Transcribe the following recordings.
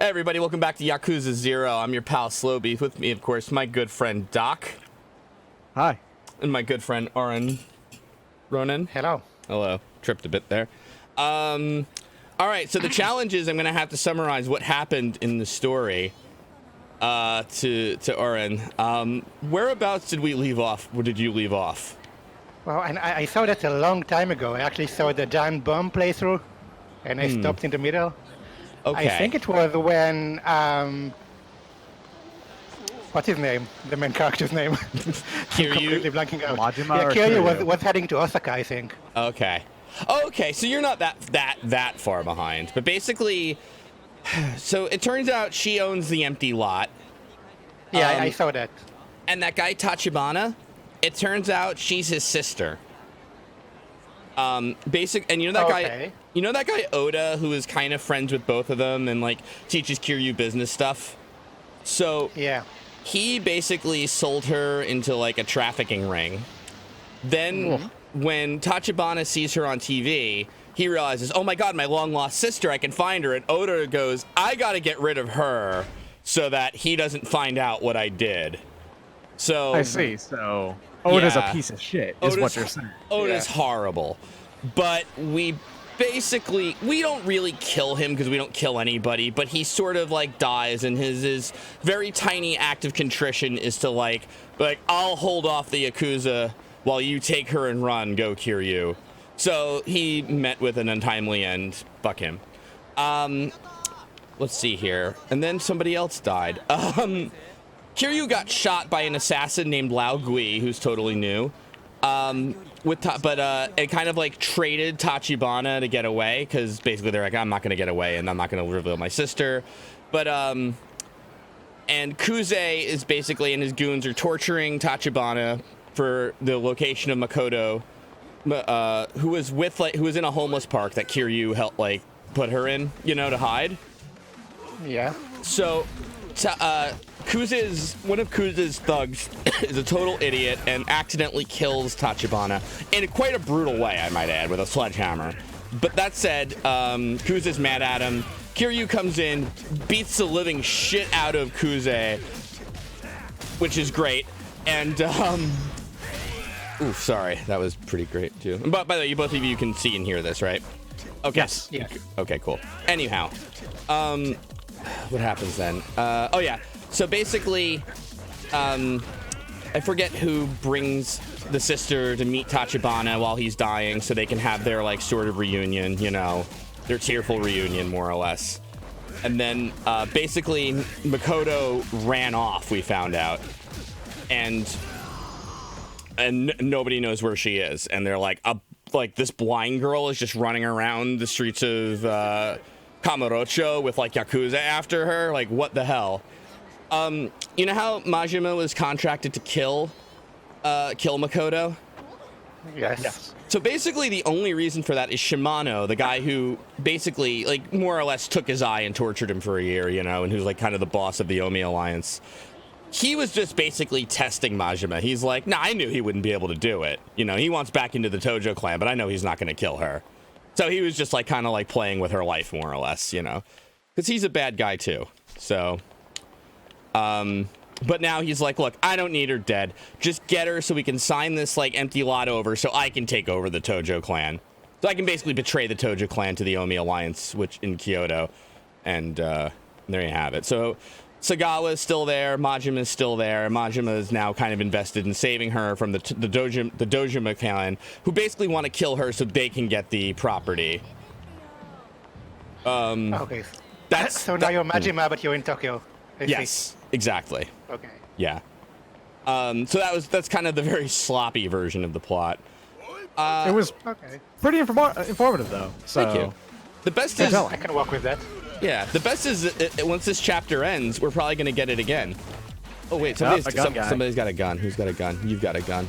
Hey everybody, welcome back to Yakuza 0. I'm your pal Slowbeef. With me, of course, my good friend Doc. Hi. And my good friend Orenronen. Hello. Hello. Tripped a bit there. Alright, so the challenge is I'm going to have to summarize what happened in the story to Oren. Whereabouts did we leave off? Where did you leave off? Well, and I saw that a long time ago. I actually saw the giant bomb playthrough, and I stopped in the middle. Okay. I think it was when, what's his name? The main character's name? Kiryu? I'm completely blanking out. Majima Yeah, or Kiryu Kiryu? was heading to Osaka, I think. Okay. Okay, so you're not that far behind. But basically, so it turns out she owns the empty lot. Yeah, I saw that. And that guy Tachibana, it turns out she's his sister. And you know that guy, you know that guy Oda, who is kind of friends with both of them and like teaches Kiryu business stuff. So Yeah. he basically sold her into like a trafficking ring. Then when Tachibana sees her on TV, he realizes, oh my god, my long lost sister, I can find her. And Oda goes, I gotta get rid of her so that he doesn't find out what I did. So I see. So Oda's Yeah. a piece of shit, is what you're saying. Oda's horrible. But we don't really kill him because we don't kill anybody, but he sort of like dies, and his very tiny act of contrition is to like I'll hold off the Yakuza while you take her and run, go Kiryu. So he met with an untimely end. Fuck him. Let's see here. And then somebody else died. Kiryu got shot by an assassin named Lao Gui, who's totally new. It kind of like traded Tachibana to get away, because basically they're like, I'm not going to get away and I'm not going to reveal my sister. But, and Kuze is basically, and his goons are torturing Tachibana for the location of Makoto, who was in a homeless park that Kiryu helped like put her in, you know, to hide. Yeah. So, one of Kuze's thugs is a total idiot and accidentally kills Tachibana in quite a brutal way, I might add, with a sledgehammer. But that said, Kuze's mad at him. Kiryu comes in, beats the living shit out of Kuze, which is great. And, ooh, sorry, that was pretty great too. But by the way, both of you can see and hear this, right? Okay. Yes. Yes. Okay, cool. Anyhow, what happens then? Oh yeah. So basically, I forget who brings the sister to meet Tachibana while he's dying, so they can have their like sort of reunion, you know, their tearful reunion, more or less. And then basically, Makoto ran off. We found out, and nobody knows where she is, and they're like, this blind girl is just running around the streets of Kamurocho with like Yakuza after her. Like, what the hell? You know how Majima was contracted to kill Makoto? Yes. So basically the only reason for that is Shimano, the guy who basically like more or less took his eye and tortured him for a year, you know, and who's like kind of the boss of the Omi Alliance. He was just basically testing Majima. He's like, nah, I knew he wouldn't be able to do it. You know, he wants back into the Tojo clan, but I know he's not going to kill her. So he was just like kind of like playing with her life, more or less, you know, because he's a bad guy too. So, but now he's like, look, I don't need her dead. Just get her so we can sign this like empty lot over so I can take over the Tojo clan. So I can basically betray the Tojo clan to the Omi Alliance, which in Kyoto. And there you have it. So Sagawa is still there. Majima is still there. Majima is now kind of invested in saving her from the Dojima clan, who basically want to kill her so they can get the property. Okay. So now you're Majima, but you're in Tokyo. I see. Yes, exactly. Okay. Yeah. So that's kind of the very sloppy version of the plot. It was pretty informative, though. So. Thank you. The best is, I can work with that. yeah, the best is once this chapter ends, we're probably going to get it again. Oh, wait, somebody's got a gun. Who's got a gun? You've got a gun.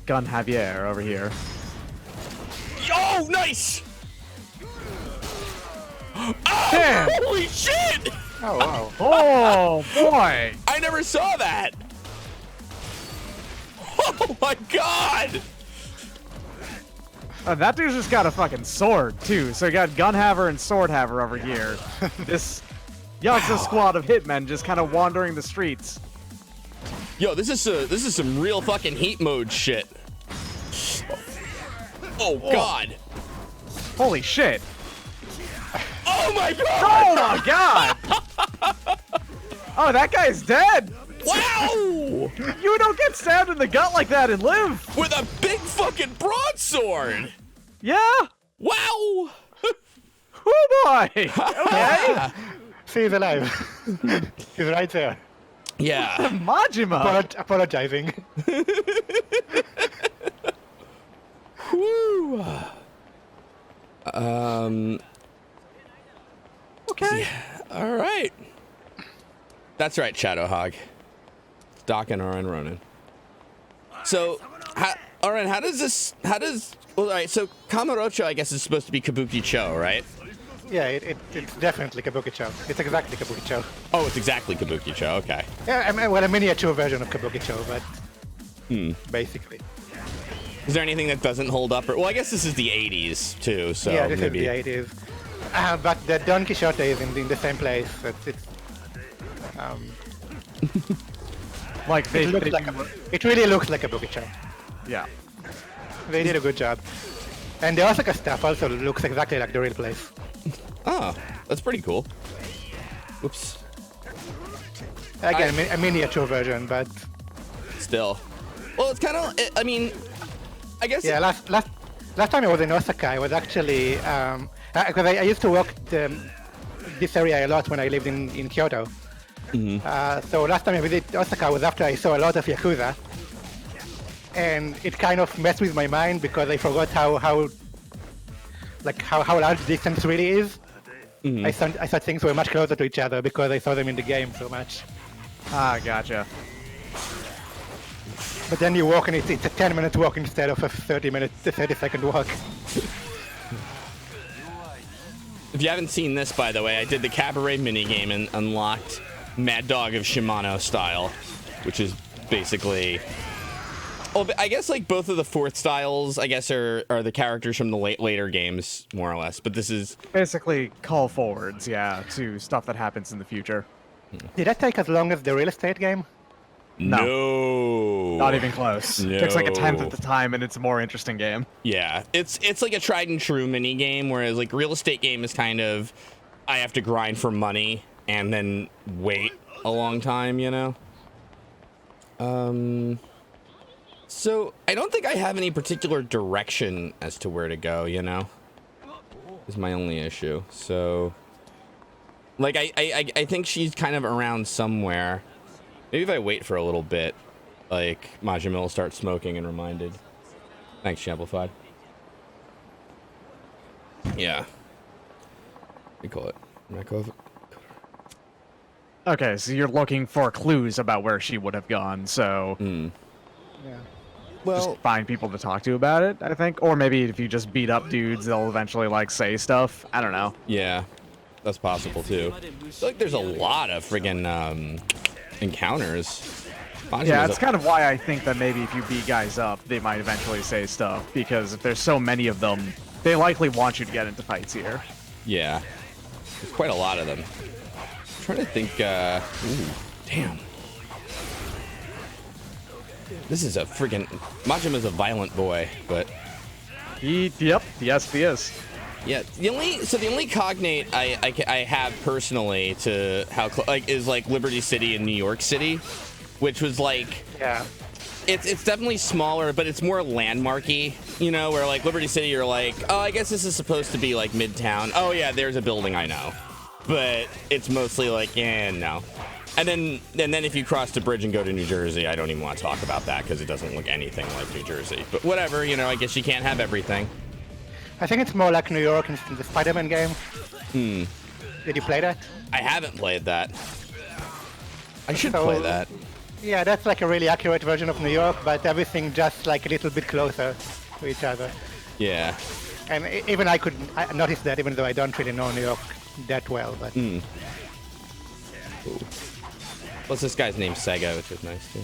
Gun Javier over here. Oh, nice! Oh, Damn! holy shit! Oh, wow. Oh, boy! I never saw that! Oh my god! That dude's just got a fucking sword, too. So you got Gun Haver and Sword Haver over here. This Yakuza squad of hitmen just kind of wandering the streets. Yo, this is some real fucking heat mode shit. Oh God. Holy shit. Oh my God. Oh my god! Oh, that guy's dead! Wow! You don't get stabbed in the gut like that and live! With a big fucking broadsword! Yeah? Wow! Oh boy! Okay. He's alive. He's right there. Yeah. Majima! Apologizing. Whew. Okay. Yeah, all right. That's right, Shadowhog. Doc and Orenronen. So, Oren, how does, well, all right, so Kamurocho, I guess, is supposed to be Kabuki-cho, right? Yeah, it's definitely Kabuki-cho. It's exactly Kabuki-cho. Oh, it's exactly Kabuki-cho, okay. Yeah, I mean, well, a miniature version of Kabuki-cho, but basically. Is there anything that doesn't hold up? Well, I guess this is the 80s, too, so yeah, this maybe... is the 80s. But the Don Quixote is in the same place. It's Like, it really looks like Kabuki-cho. yeah. They did a good job. And the Osaka stuff also looks exactly like the real place. Oh, that's pretty cool. Whoops. Again, a miniature version, but Still. Well, it's kind of, I mean, I guess... yeah. Last time I was in Osaka, I was actually because I used to walk this area a lot when I lived in Kyoto. So last time I visited Osaka was after I saw a lot of Yakuza, and it kind of messed with my mind because I forgot how large the distance really is. I thought things were much closer to each other because I saw them in the game so much. Ah, gotcha. But then you walk and it's a 10-minute walk instead of a 30-second walk. If you haven't seen this, by the way, I did the cabaret minigame and unlocked Mad Dog of Shimano style, which is basically... Oh, but I guess like both of the fourth styles, I guess, are the characters from the later games, more or less. But this is... Basically, call forwards, yeah, to stuff that happens in the future. Did that take as long as the real estate game? No. Not even close. No. It takes like a tenth of the time, and it's a more interesting game. Yeah, it's like a tried and true mini game, whereas like real estate game is kind of I have to grind for money and then wait a long time, you know. So I don't think I have any particular direction as to where to go, you know. Is my only issue. So like I think she's kind of around somewhere. Maybe if I wait for a little bit, like, Majima will start smoking and reminded. Thanks, Amplified. Yeah. We call it. Okay, so you're looking for clues about where she would have gone, so... Yeah. Well, just find people to talk to about it, I think. Or maybe if you just beat up dudes, they'll eventually, like, say stuff. I don't know. yeah. That's possible, too. I feel like there's a lot of friggin', encounters. Yeah, that's kind of why I think that maybe if you beat guys up, they might eventually say stuff, because if there's so many of them, they likely want you to get into fights here. Yeah. There's quite a lot of them. I'm trying to think, ooh, damn. This is a friggin'... Majima's a violent boy, but... Yep, yes, he is. Yeah, the only cognate I have personally to how is like Liberty City and New York City, which was like it's definitely smaller, but it's more landmarky, you know, where like Liberty City you're like, oh, I guess this is supposed to be like Midtown. Oh yeah, there's a building I know, but it's mostly like no. And then if you cross the bridge and go to New Jersey, I don't even want to talk about that because it doesn't look anything like New Jersey. But whatever, you know, I guess you can't have everything. I think it's more like New York in the Spider-Man game. Did you play that? I haven't played that. I should play that. Yeah, that's like a really accurate version of New York, but everything just like a little bit closer to each other. Yeah. And even I noticed that, even though I don't really know New York that well. But Plus, this guy's named Sega, which is nice too.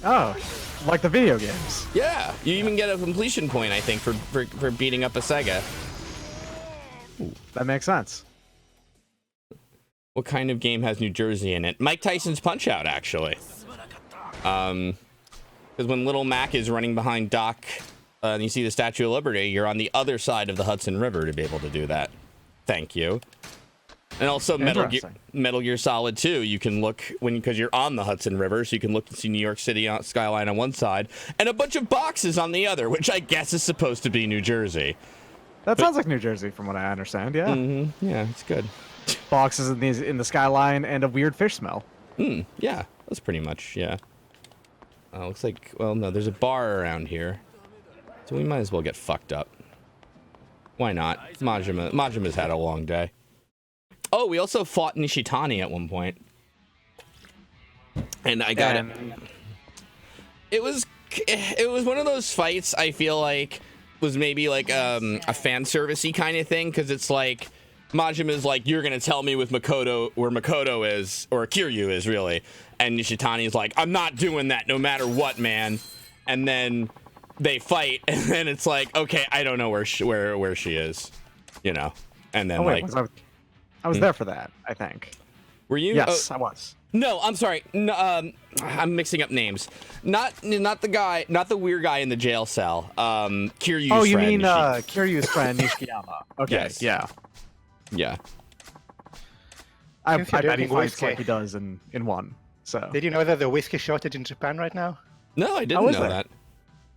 Oh, like the video games. Yeah, you even get a completion point, I think, for beating up a Sega. That makes sense. What kind of game has New Jersey in it? Mike Tyson's Punch-Out, actually. Because when Little Mac is running behind Doc and you see the Statue of Liberty, you're on the other side of the Hudson River to be able to do that. Thank you. And also Metal Gear Solid 2, you can look because you're on the Hudson River, so you can look and see New York City skyline on one side and a bunch of boxes on the other, which I guess is supposed to be New Jersey. That sounds like New Jersey, from what I understand. Yeah. Mm-hmm. Yeah, it's good. Boxes in the skyline and a weird fish smell. Yeah, that's pretty much looks like, well, no, there's a bar around here, so we might as well get fucked up. Why not? Majima's had a long day. Oh, we also fought Nishitani at one point. And I got it. It was one of those fights I feel like was maybe like a fan service-y kind of thing, because it's like Majima's like, you're gonna tell me with Makoto where Makoto is, or Kiryu is really, and Nishitani's like, I'm not doing that no matter what, man. And then they fight, and then it's like, okay, I don't know where she is, you know. And then I was there for that, I think. Were you? Yes, I was. No, I'm sorry. No, I'm mixing up names. Not the weird guy in the jail cell. Kiryu's friend. Oh, you mean Kiryu's friend Nishikiyama? Okay, yes. Yeah. I bet he fights like he does in one. So. Did you know there's a whiskey shortage in Japan right now? No, I didn't know that.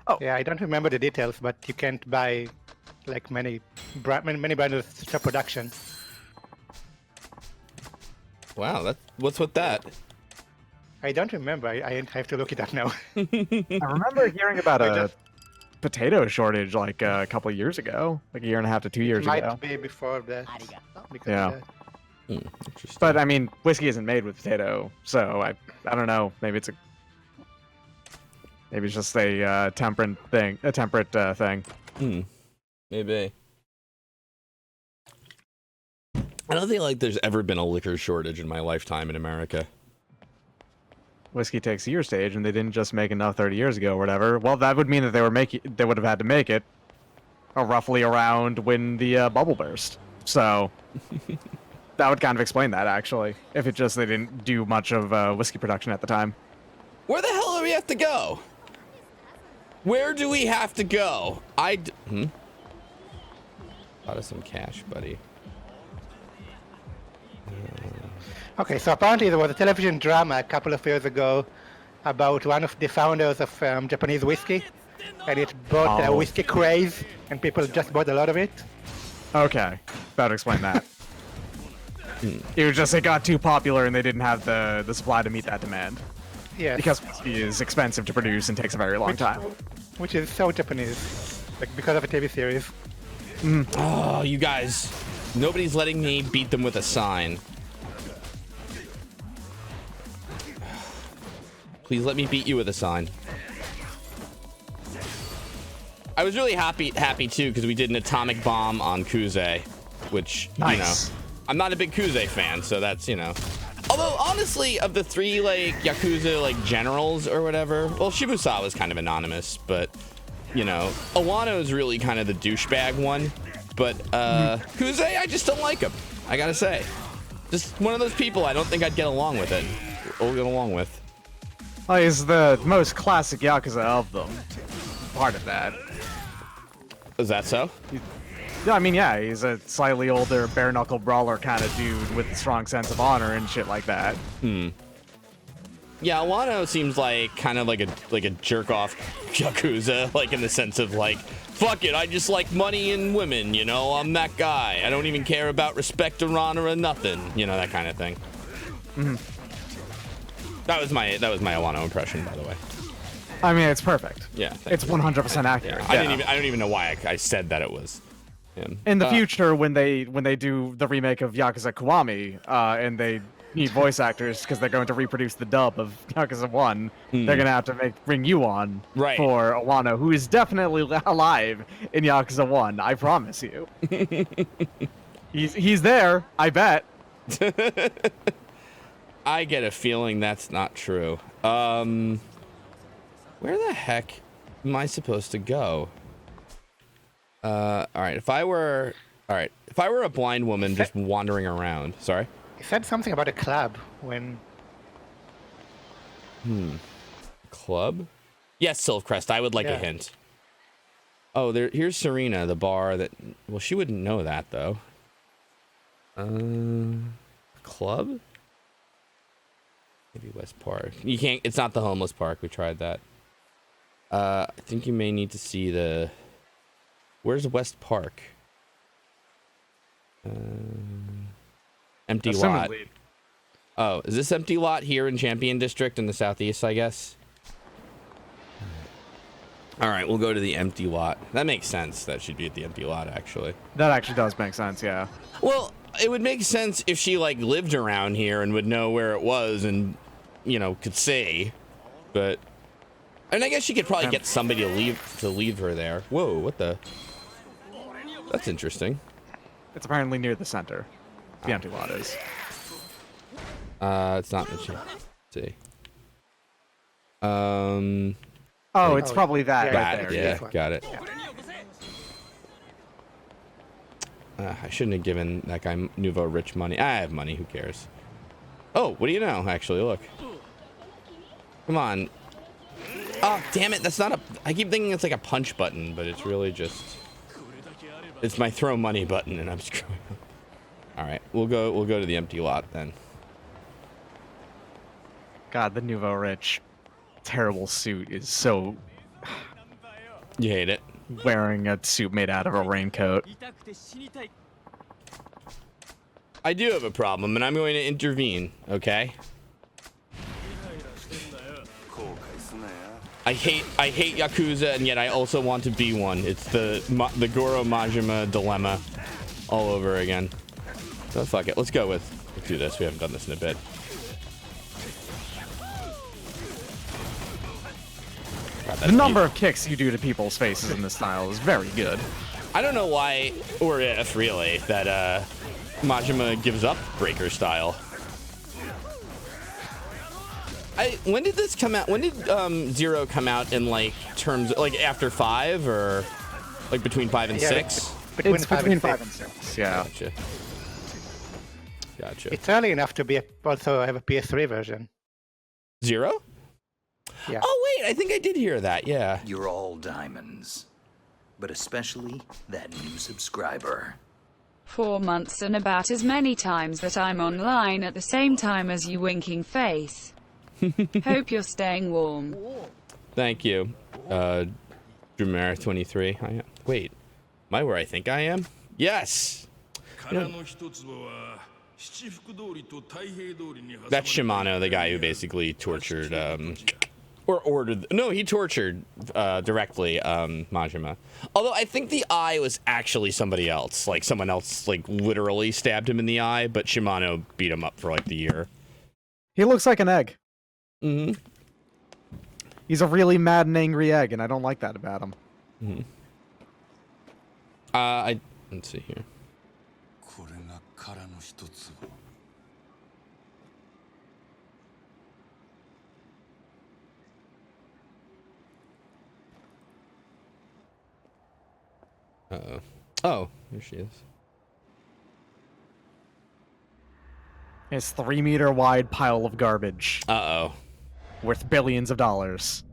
Oh. Yeah, I don't remember the details, but you can't buy like many brands of stop production. Wow, what's with that? I don't remember. I have to look it up now. I remember hearing about a potato shortage like a couple of years ago, like a year and a half to 2 years ago. Might be before that. Yeah. Interesting. But I mean, whiskey isn't made with potato, so I don't know. Maybe it's just a temperate thing. Maybe. I don't think like there's ever been a liquor shortage in my lifetime in America. Whiskey takes years to age, and they didn't just make enough 30 years ago or whatever. Well, that would mean that they would have had to make it roughly around when the bubble burst. So that would kind of explain that, actually, if they didn't do much of whiskey production at the time. Where the hell do we have to go? Where do we have to go? Out of some cash, buddy. Okay, so apparently there was a television drama a couple of years ago about one of the founders of Japanese whiskey, and it brought a whiskey craze, and people just bought a lot of it. Okay, that would explain that. It got too popular, and they didn't have the supply to meet that demand. Yeah. Because whiskey is expensive to produce and takes a very long time. Which is so Japanese, like because of a TV series. Oh, you guys. Nobody's letting me beat them with a sign. Please let me beat you with a sign. I was really happy too, because we did an atomic bomb on Kuze, which, nice. I'm not a big Kuze fan, so that's, Although, honestly, of the three, like, Yakuza, generals or whatever, well, Shibusawa's kind of anonymous, but, Awano's really kind of the douchebag one. But, Kuze, I just don't like him, I gotta say. Just one of those people I don't think I'd get along with with. Well, he's the most classic Yakuza of them. Part of that. Is that so? Yeah, he's a slightly older, bare-knuckle brawler kind of dude with a strong sense of honor and shit like that. Yeah, Wano seems like kind of like a jerk-off Yakuza, like in the sense of like, fuck it, I just like money and women, I'm that guy. I don't even care about respect or honor or nothing, that kind of thing. That was my Wano impression, by the way. I mean, it's perfect. Yeah, it's 100% accurate. Yeah. I don't even know why I said that it was him. In the future, when they do the remake of Yakuza Kiwami, and they need voice actors because they're going to reproduce the dub of Yakuza 1, they're gonna have to bring you on for Wano, who is definitely alive in Yakuza 1. I promise you. he's there. I bet. I get a feeling that's not true. Where the heck am I supposed to go? All right. If I were a blind woman just wandering around, sorry. He said something about a club when. Club? Yes, Silvcrest. I would like a hint. Oh, here's Serena, the bar that. Well, she wouldn't know that though. Club? Maybe West Park. You can't. It's not the homeless park. We tried that. I think you may need to see the. Where's West Park? Empty lot. Oh, is this empty lot here in Champion District in the southeast, I guess? All right, we'll go to the empty lot. That makes sense. That should be at the empty lot, actually. That actually does make sense, yeah. Well, it would make sense if she, like, lived around here and would know where it was and, you know, could say. But... And I guess she could probably get somebody to leave her there. Whoa, what the... That's interesting. It's apparently near the center. The empty lot is. It's not Let's see. Oh, it's probably that That, right there. yeah, got it. I shouldn't have given that guy Nouveau Rich money. I have money, who cares? Oh, what do you know, actually? Look. Come on. Oh, damn it, that's not a... I keep thinking it's like a punch button, but it's really just... It's my throw money button, and I'm screwing up. Alright, we'll go to the empty lot, then. God, the Nouveau Rich terrible suit is so... You hate it? Wearing a suit made out of a raincoat. I do have a problem, and I'm going to intervene, okay? I hate Yakuza, and yet I also want to be one. It's the Goro Majima dilemma all over again. So fuck it. Let's do this. We haven't done this in a bit. God, the number of kicks you do to people's faces in this style is very good. I don't know why, or if really, that Majima gives up breaker style. When did this come out? When did Zero come out in like terms like after 5 or like between 5 and 6? It's between 5 and 6. Yeah. Gotcha. It's early enough to be also have a PS3 version. 0? Yeah. Oh wait, I think I did hear that. Yeah. You're all diamonds, but especially that new subscriber. 4 months and about as many times that I'm online at the same time as you, winking face. Hope you're staying warm. Thank you, Drumera 23. Wait, am I where I think I am? Yes. You know, that's Shimano, the guy who basically tortured, or ordered. No, he tortured directly Majima. Although I think the eye was actually somebody else. Like someone else, like literally stabbed him in the eye, but Shimano beat him up for like the year. He looks like an egg. Mm-hmm. He's a really mad and angry egg, and I don't like that about him. Mm-hmm. Let's see here. Uh-oh. Oh, here she is. His 3-meter wide pile of garbage. Uh-oh. Worth billions of dollars.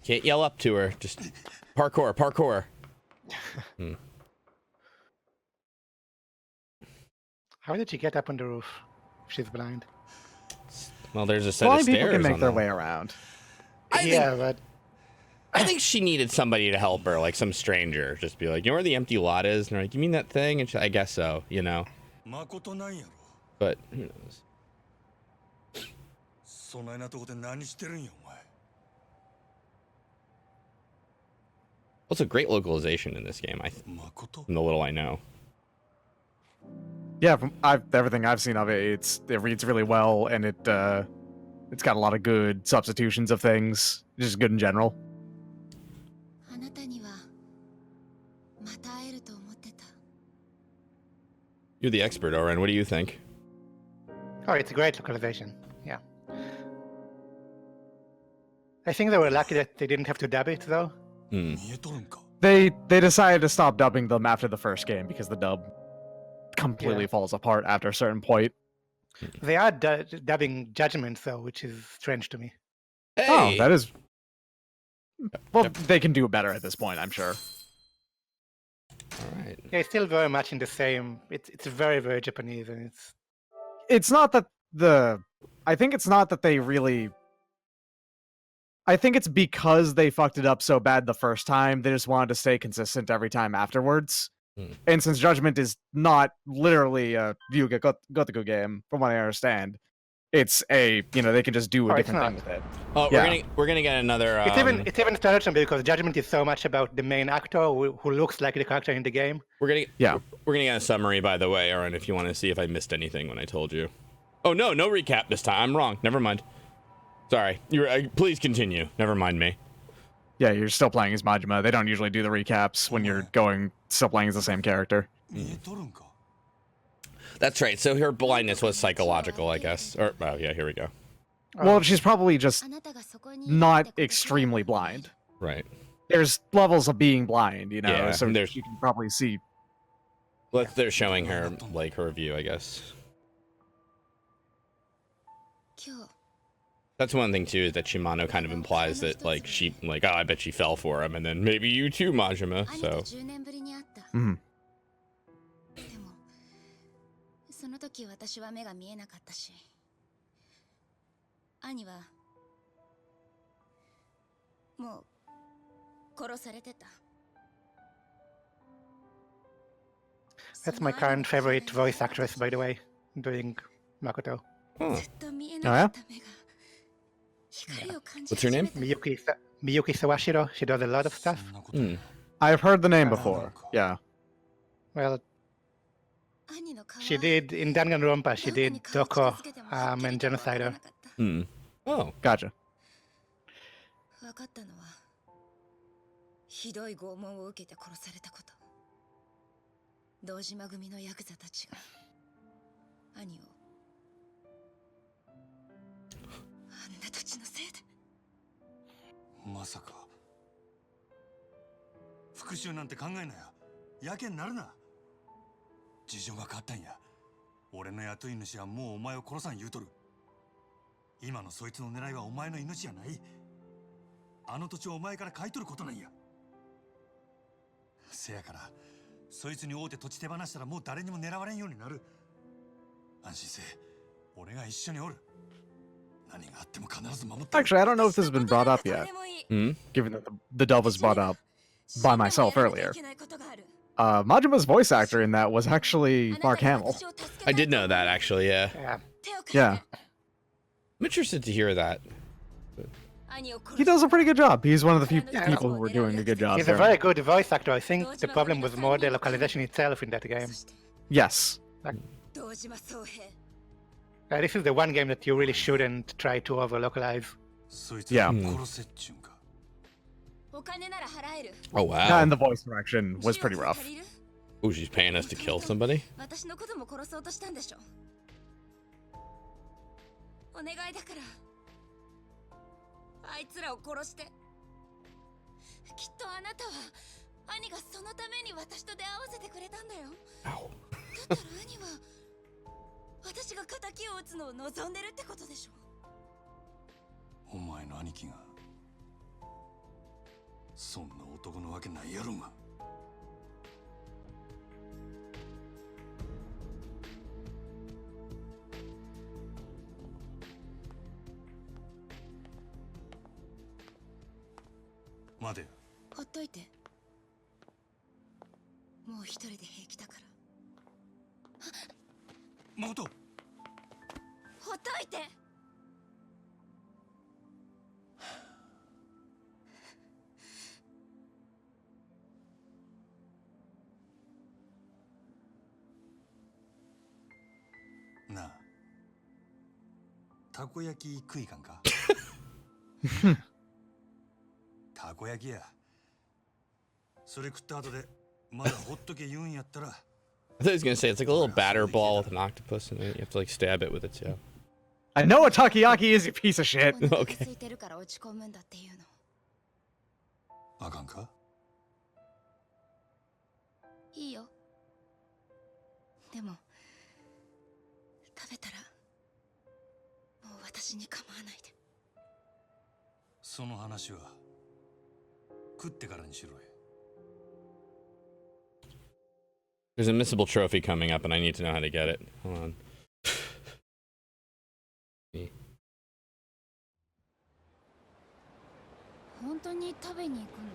Can't yell up to her. Just parkour. How did she get up on the roof? She's blind. Well, there's a set of Blind stairs. people can make on their them. way around. I think she needed somebody to help her, like some stranger. Just be like, you know where the empty lot is? And they're like, you mean that thing? And I guess so, you know. Makoto. But who knows? Also, great localization in this game. From the little I know. Yeah, from everything I've seen of it, it reads really well, and it's got a lot of good substitutions of things. Just good in general. You're the expert, Oren. What do you think? Oh, it's a great localization. Yeah. I think they were lucky that they didn't have to dub it, though. They decided to stop dubbing them after the first game because the dub completely falls apart after a certain point. They are dubbing Judgment though, which is strange to me. Hey. Oh, that is. Well, they can do better at this point, I'm sure. All right. Yeah, it's still very much in the same. It's very very Japanese, and It's not that I think it's not that they really. I think it's because they fucked it up so bad the first time, they just wanted to stay consistent every time afterwards. And since Judgment is not literally a Ryuga Gotoku game, from what I understand, it's they can just do a different thing with it. Oh, we're gonna get another. it's even strange because Judgment is so much about the main actor who looks like the character in the game. We're gonna get a summary, by the way, Aaron, if you want to see if I missed anything when I told you. Oh no recap this time. I'm wrong. Never mind. Sorry. Please continue. Never mind me. Yeah, you're still playing as Majima. They don't usually do the recaps when you're still playing as the same character. That's right. So her blindness was psychological, I guess. Or yeah, here we go. Well, she's probably just not extremely blind. Right. There's levels of being blind, Yeah, so you can probably see. They're showing her like her view, I guess. That's one thing too, is that Shimano kind of implies that I bet she fell for him, and then maybe you too, Majima. So. その時私は目が見えなかったし、兄はもう殺されてた。That's my current favorite voice actress, by the way, doing Makoto. Oh. Yeah? What's her name? Miyuki Sawashiro. She does a lot of stuff. I've heard the name before. Yeah. Well, she did in Danganronpa. She did Doko and Genocider. Oh, gotcha. 分かったのはひどい拷問を受けて殺されたこと。堂島組のヤクザたちが兄をあんな土地のせいで。まさか復讐なんて考えなや。やけになるな。事情が変わったんや。俺の雇い主はもうお前を殺さん言うとる。今のそいつの狙いはお前の命やない。あの土地をお前から買い取ることなんや。せやからそいつに会うて土地手放したらもう誰にも狙われんようになる。安心せえ。俺が一緒におる。何があっても必ず守って。 Actually, I don't know if this has been brought up yet. Given that the dove was brought up by myself earlier. Majima's voice actor in that was actually Mark Hamill. I did know that, actually. Yeah. Yeah. I'm interested to hear that. He does a pretty good job. He's one of the few people who were doing a good job. He's a very good voice actor. I think the problem was more the localization itself in that game. Yes. This is the one game that you really shouldn't try to over-localize. Yeah. Oh, wow. Yeah, and the voice direction was pretty rough. Oh, she's paying us to kill somebody? あいつらを殺して。きっとあなたは兄がそのために私と出会わせてくれたんだよ。だったら兄は私が仇を討つのを望んでるってことでしょ。お前の兄貴がそんな男のわけないやろが。待てよ。ほっといて。もう一人で平気だから。誠。ほっといて。なあ。たこ焼き食いかんか。たこ焼きや。それ食った後でまだほっとけ言うんやったら。I thought he was gonna say it's like a little batter ball with an octopus in it. You have to like stab it with it too. I know a takoyaki is a piece of shit. Okay. あかんか。いいよ。でも食べたらもう私に構わないで。その話は食ってからにしろよ。 There's a missable trophy coming up, and I need to know how to get it. Hold on. 本当に食べに行くの？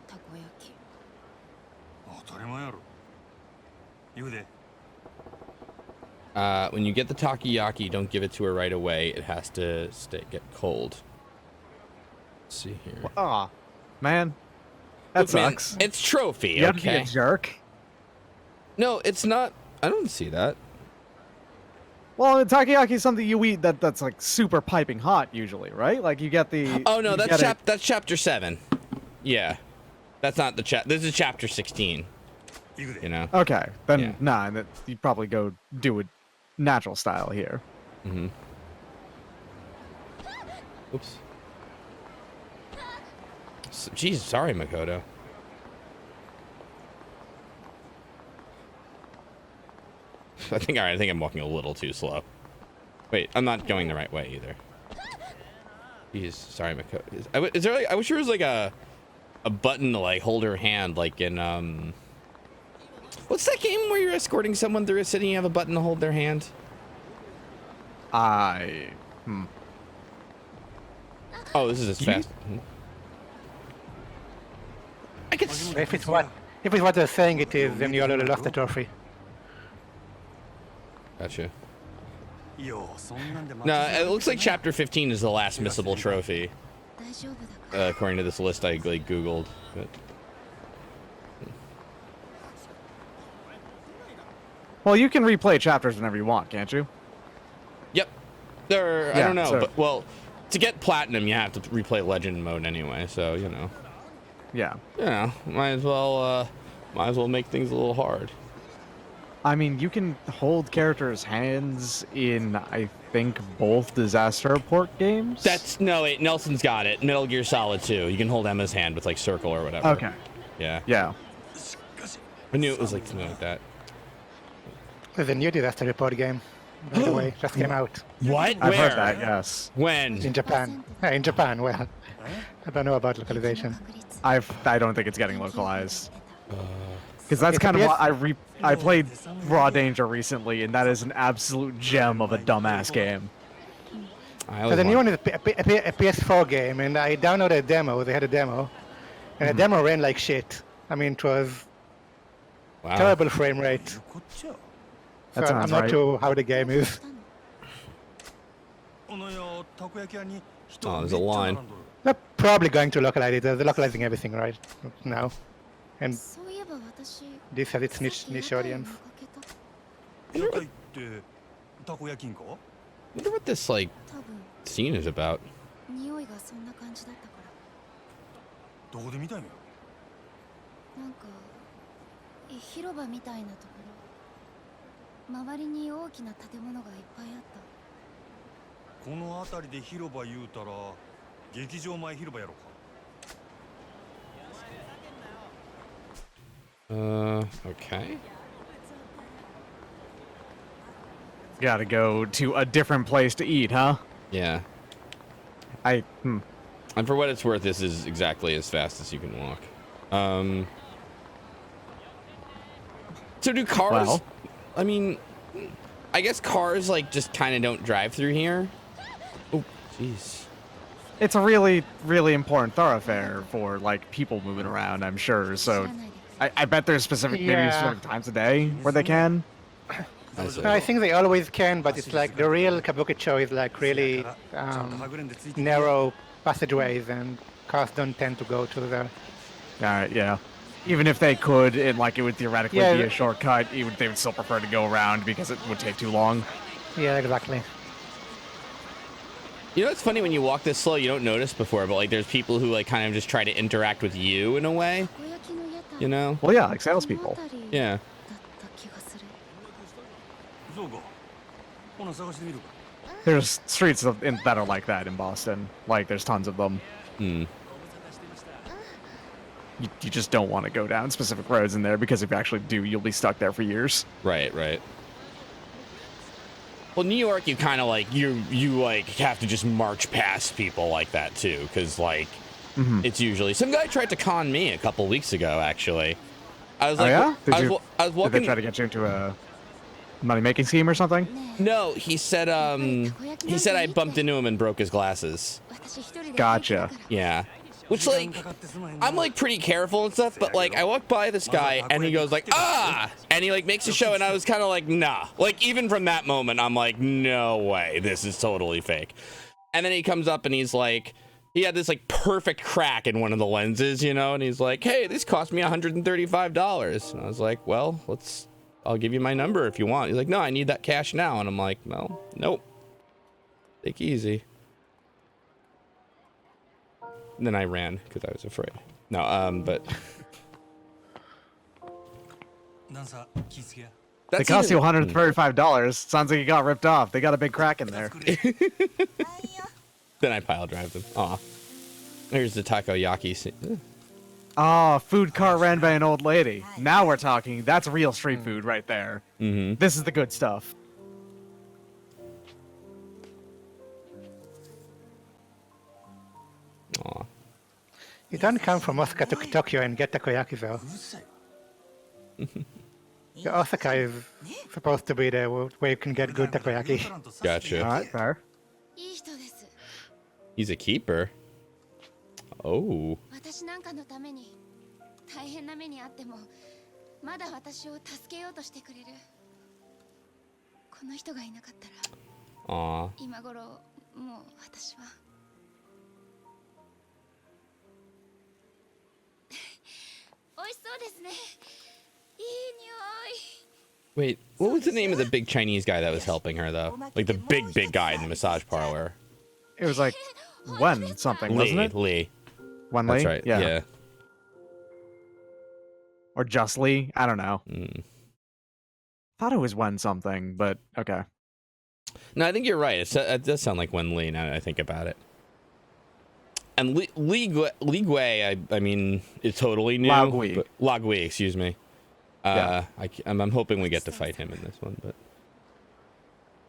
たこ焼き。当たり前やろ。言うで。When you get the takoyaki, don't give it to her right away. It has to get cold. Let's see here. Aw, man. That Look, man, sucks. it's trophy, You have to be okay? a jerk. No, it's not. I don't see that. Well, takoyaki is something you eat that's like super piping hot usually, right? Like you get the. Oh no, you that's get it- that's chapter 7. Yeah, that's not the This is chapter 16. 言うで。 You know. Okay, then Yeah. nah, that you probably go do it natural style here. Mm-hmm. Oops. Jeez, sorry, Makoto. I think I'm walking a little too slow. Wait, I'm not going the right way either. Jeez, sorry, Makoto. Is there like, I wish there was like a button to like hold her hand, like in what's that game where you're escorting someone through a city and you have a button to hold their hand? Oh, this is as fast. I could. If it's what they're saying it is, then you already lost the trophy. Gotcha. いや、そんなんで No, it looks like chapter 15 is the last missable trophy, 大丈夫だから。 according to this list I like googled. But Well, you can replay chapters whenever you want, can't you? yep, there. I Yeah, don't know, so- but well, to get platinum, you have to replay legend mode anyway. So you know, Yeah. might as well make things a little hard. I mean, you can hold characters' hands in, I think, both Disaster Report games. That's no wait. Nelson's got it. Metal Gear Solid 2. You can hold Emma's hand with like circle or whatever. Okay. Yeah. Yeah. I knew it was like something like that. There's a new Disaster Report game, by the way, just came out What? I've Where? heard that, yes. When? in Japan. In Japan, well, I don't know about localization. I don't think it's getting localized. Because that's It's kind of yes. what I played Raw Danger recently, and that is an absolute gem of a dumbass game. I So always the new want- one is a PS4 game, and I downloaded a demo. They had a demo, and the demo ran like shit. I mean, it was Wow. terrible frame rate. こっちや。 That So I'm sounds not right. sure how the game is. あのよ、たこ焼き屋に人 Oh, が there's め a っちゃ line. 並んどる。 They're probably going to localize it. They're localizing everything right now, and そういえば私。 this has its niche audience. 屋台ってたこ焼きんか？ I wonder what this like 多分 scene is about. 匂いがそんな感じだったから。どこで見たんや？なんか広場みたいなところ。周りに大きな建物がいっぱいあった。この辺りで広場言うたら劇場前広場やろか。 Okay. Gotta go to a different place to eat, huh? Yeah. Hmm. And for what it's worth, this is exactly as fast as you can walk. So do cars? Well. I mean, I guess cars like just kind of don't drive through here. Oh, jeez. It's a really, really important thoroughfare for like people moving around, I'm sure. So I bet there's maybe Yeah. specific times a day where they can. I see. No, I think they always can, but it's like the real Kabukicho is like really ちゃんとはぐれんでついてる。 narrow passageways, and cars don't tend to go to the. All right, yeah. Even if they could, and like it would theoretically Yeah, be a the- shortcut, they would still prefer to go around because it would take too long. Yeah, exactly. You know, it's funny when you walk this slow, you don't notice before, but like there's people who like kind of just try to interact with you in a way, たこ焼きの屋台。 you know? Well, yeah, like salespeople. この辺り Yeah. だった気がする。そうか。ほな探してみるか。 There's streets that are like that in Boston. Like, there's tons of them. Hmm. you just don't want to go down specific roads in there, because if you actually do, you'll be stuck there for years. Right. Well, New York, you kind of like you like have to just march past people like that too, because like it's usually some guy tried to con me a couple weeks ago. Actually, I was like, yeah? I was Did walking. they try to get you into a money-making scheme or something? No, he said I bumped into him and broke his glasses. Gotcha. Yeah. Which, like, I'm, like, pretty careful and stuff, but, like, I walked by this guy, and he goes, like, ah! And he, like, makes a show, and I was kind of like, nah. Like, even from that moment, I'm like, no way. This is totally fake. And then he comes up, and he's like, he had this, like, perfect crack in one of the lenses, you know? And he's like, hey, this cost me $135. And I was like, well, I'll give you my number if you want. He's like, no, I need that cash now. And I'm like, well, nope. Take it easy. And then I ran because I was afraid. No, but It cost you $135. Sounds like you got ripped off. They got a big crack in there. Then I pile drive them. Aw. Here's the takoyaki. Oh, food cart ran by an old lady. Now we're talking. That's real street food right there. This is the good stuff. Aw. You don't come from Osaka to Tokyo and get takoyaki though. Osaka is supposed to be there where you can get good takoyaki. Gotcha. Alright, fair. He's a keeper. Oh. 私なんかのために大変な目にあってもまだ私を助けようとしてくれる。この人がいなかったら Aw. 今頃もう私は美味しそうですね。いい匂い。 Wait, what was the name of the big Chinese guy that was helping her, though? Like the big guy in the massage parlor. It was like Wen something, wasn't it? Lee. Wen Lee? That's right. Yeah. Or just Lee? I don't know. Mm. Thought it was Wen something, but okay. No, I think you're right. It does sound like Wen Lee now that I think about it. And Li Gui, I mean, is totally new. La Gui, excuse me. Yeah. I'm hoping we get to fight him in this one, but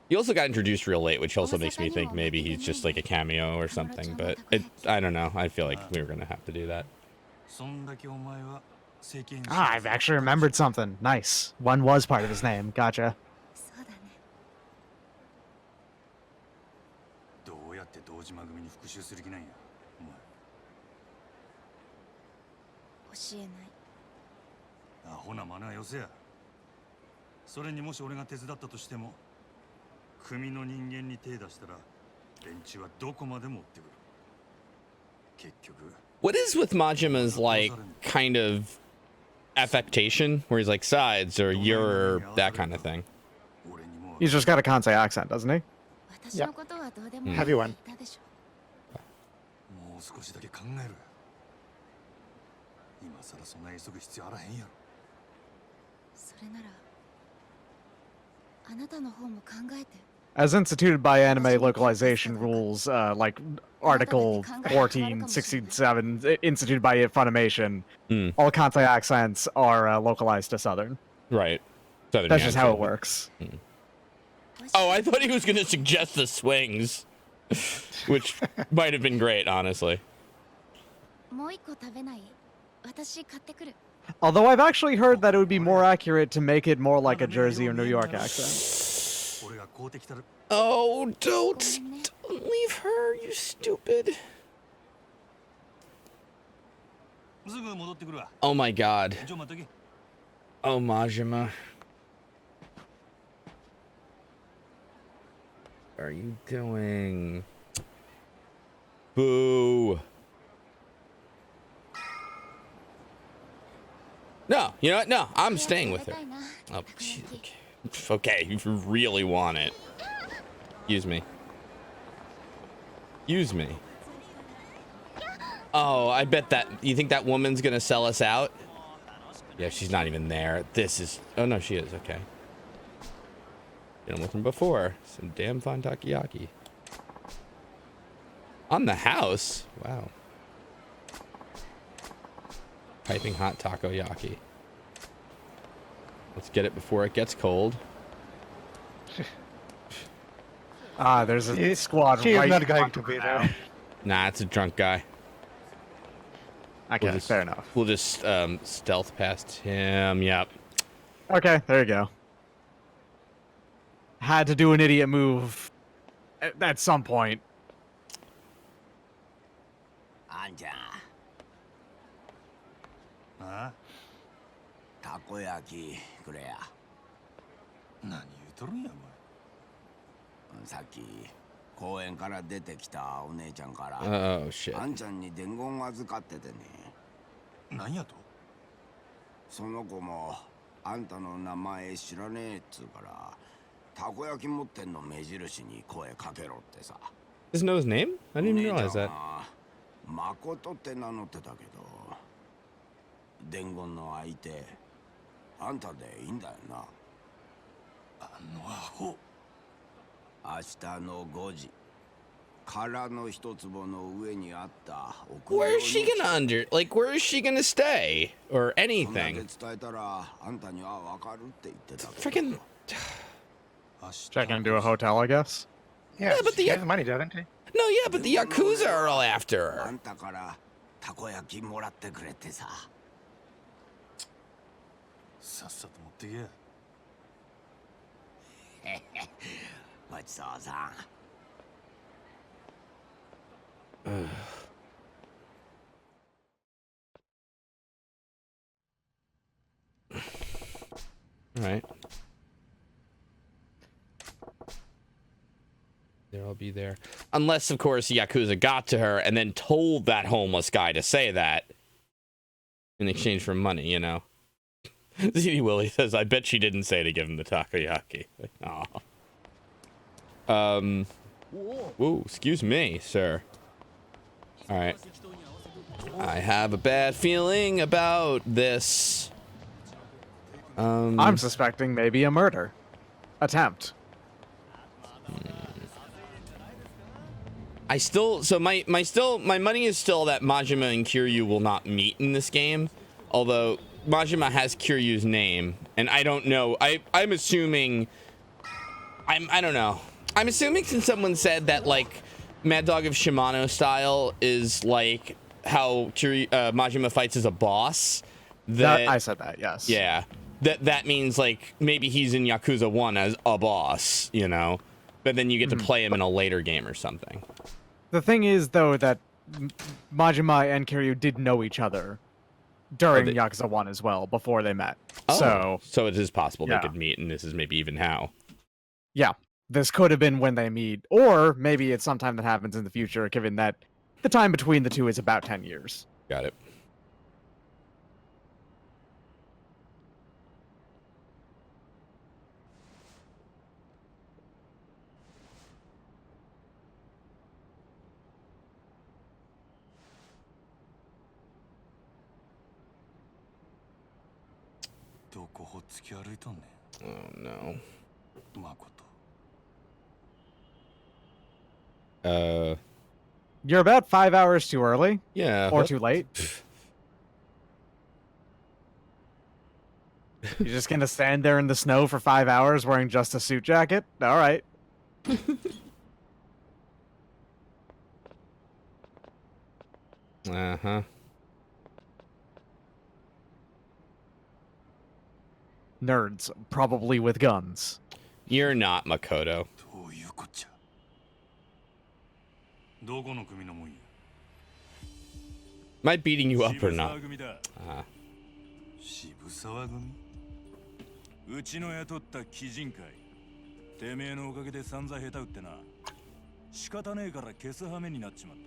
he also got introduced real late, which also makes me think maybe he's just like a cameo or something. But I don't know. I feel like we were gonna have to do that. Ah, I've actually remembered something. Nice. One was part of his name. Gotcha. そうだね。どうやって堂島組に復讐する気なんやお前。教えない。アホな真似はよせや。それにもし俺が手伝ったとしても組の人間に手出したら連中はどこまでも追ってくる。結局 What is with Majima's like kind of affectation, where he's like sides or you're that kind of thing? He's just got a Kansai accent, doesn't he? 私のことはどうでもいい Have you one? 言ったでしょ。もう少しだけ考えろよ。今さらそんな急ぐ必要あらへんやろ。それならあなたの方も考えて。 As instituted by anime localization rules, like Article 1467, instituted by Funimation, all Kansai accents are localized to Southern. Right. Southern That's just how it accent. works. Oh, I thought he was going to suggest the swings, which might have been great, honestly. もう一個食べない？私買ってくる。 Although I've actually heard that it would be more accurate to make it more like a Jersey or New York accent. Oh, don't leave her, you stupid. Oh my god. Oh, Majima. What are you doing? Boo. No, you know what? No, I'm staying with her. Oh, geez, okay, if you really want it. Use me. Use me. Oh, I bet that... You think that woman's gonna sell us out? Yeah, she's not even there. This is... Oh, no, she is. Okay. Been with him before. Some damn fine takoyaki. On the house? Wow. Piping hot takoyaki. Let's get it before it gets cold. There's a squad She right is not in going front to of be her there. now. Nah, it's a drunk guy. Okay, fair enough. We'll just stealth past him. Yep. Okay, there you go. Had to do an idiot move at some point. あんちゃんあたこ焼きくれや何言うとるんやさっき公園から出てきたお姉ちゃんから Oh shit. あんちゃんに伝言預かっててねお前。何やと？その子もあんたの名前知らねえっつうからたこ焼き持ってんの目印に声かけろってさ Doesn't know his name? I didn't even realize that. マコトって名乗ってたけど伝言の相手あんたでいいんだよなあのアホ。明日の5時殻の一坪の上にあった屋上 Where is she gonna where is she gonna stay? Or そんなで anything? 伝えたらあんたには分かるって言ってたけど Freaking. Check into a hotel, I guess. Yeah, but she the- has money, doesn't she? No, yeah, but the Yakuza are all after あ her. んたからたこ焼きもらってくれってささっさと持ってけや。ごちそうさん Alright. They'll be there. Unless, of course, Yakuza got to her and then told that homeless guy to say that in exchange for money, you know. ZD Willie says, I bet she didn't say to give him the takoyaki. Aw. Whoa, excuse me, sir. Alright. I have a bad feeling about this. I'm suspecting maybe a murder attempt. I still, so my money is still that Majima and Kiryu will not meet in this game, although Majima has Kiryu's name, and I don't know. I'm assuming, I don't know. I'm assuming since someone said that like Mad Dog of Shimano style is like how Majima fights as a boss. That I said that, yes. yeah, that means like maybe he's in Yakuza 1 as a boss, you know, but then you get to play him in a later game or something. The thing is, though, that Majima and Kiryu did know each other during Yakuza 1 as well, before they met. Oh, so it is possible yeah. they could meet, and this is maybe even how. Yeah, this could have been when they meet, or maybe it's sometime that happens in the future, given that the time between the two is about 10 years. Got it. Oh no. Makoto. You're about 5 hours too early. Yeah. Or too late. You're just gonna stand there in the snow for 5 hours wearing just a suit jacket? Alright. Uh-huh. Nerds, probably with guns. You're not Makoto. どういうこっちゃ。どこの組のもんや。 Am I beating you up or 渋沢 not? 組だ。 Ah. 渋沢組？うちの雇った鬼人会。てめえのおかげで散々下手打ってな。仕方ねえから消す羽目になっちまった。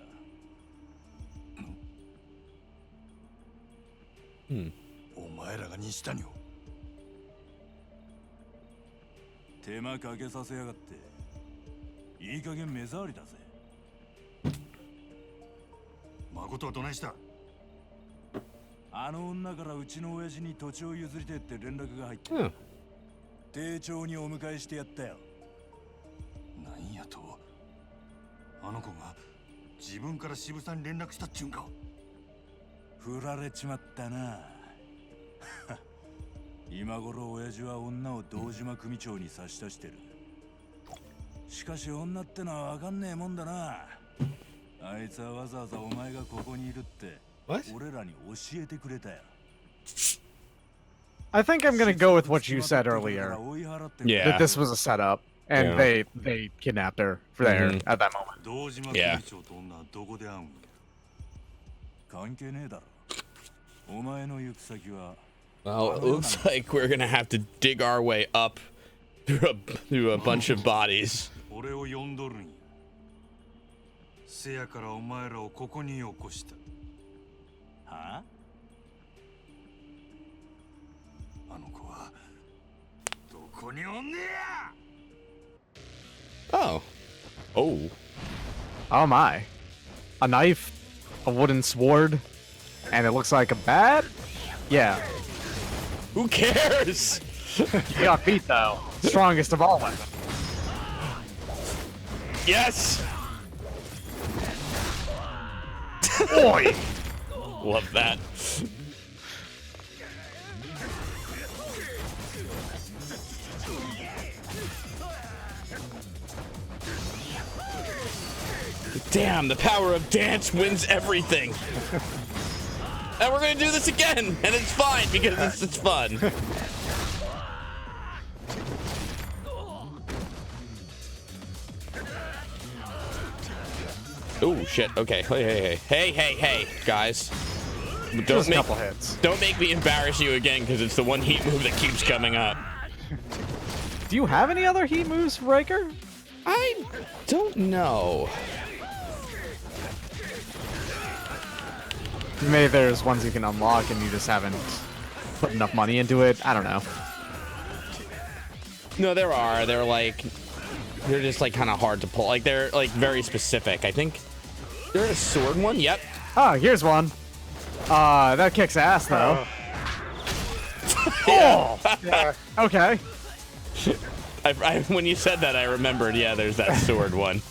お前らが西谷を。手間かけさせやがって。いい加減目障りだぜ。誠はどないした？あの女からうちの親父に土地を譲りてえって連絡が入って、丁重にお迎えしてやったよ。なんやと？あの子が自分から渋さんに連絡したっちゅうんか？振られちまったな。今頃親父は女を堂島組長に差し出してる。しかし女ってのは分かんねえもんだな。あいつはわざわざお前がここにいるって俺らに教えてくれたよ。 I think I'm gonna go with what you said earlier. Yeah. That this was a setup, and Yeah. they kidnapped her there at that moment. 堂島Yeah. 組長と女はどこで会うんや。関係ねえだろ。お前の行く先は Well, it looks like we're gonna have to dig our way up through a bunch of bodies. 俺を呼んどるんや。せやからお前らをここに起こした。はあ？あの子はどこにおんねや。 Oh. Oh. Oh my. A knife, a wooden sword, and it looks like a bat? Yeah. Who cares? You got beat though. Strongest of all. Yes. Oi! Love that. Damn, the power of dance wins everything. And we're gonna do this again, and it's fine because it's fun. Oh shit. Okay. Hey, guys. Just a couple hits. Don't make me embarrass you again, because it's the one heat move that keeps coming up. Do you have any other heat moves, Riker? I don't know. Maybe there's ones you can unlock and you just haven't put enough money into it. I don't know. No, there are. They're just like kind of hard to pull. Like they're like very specific. I think there's a sword one. Yep. Oh, here's one. That kicks ass though. Yeah. Yeah. Okay. When you said that, I remembered. Yeah, there's that sword one.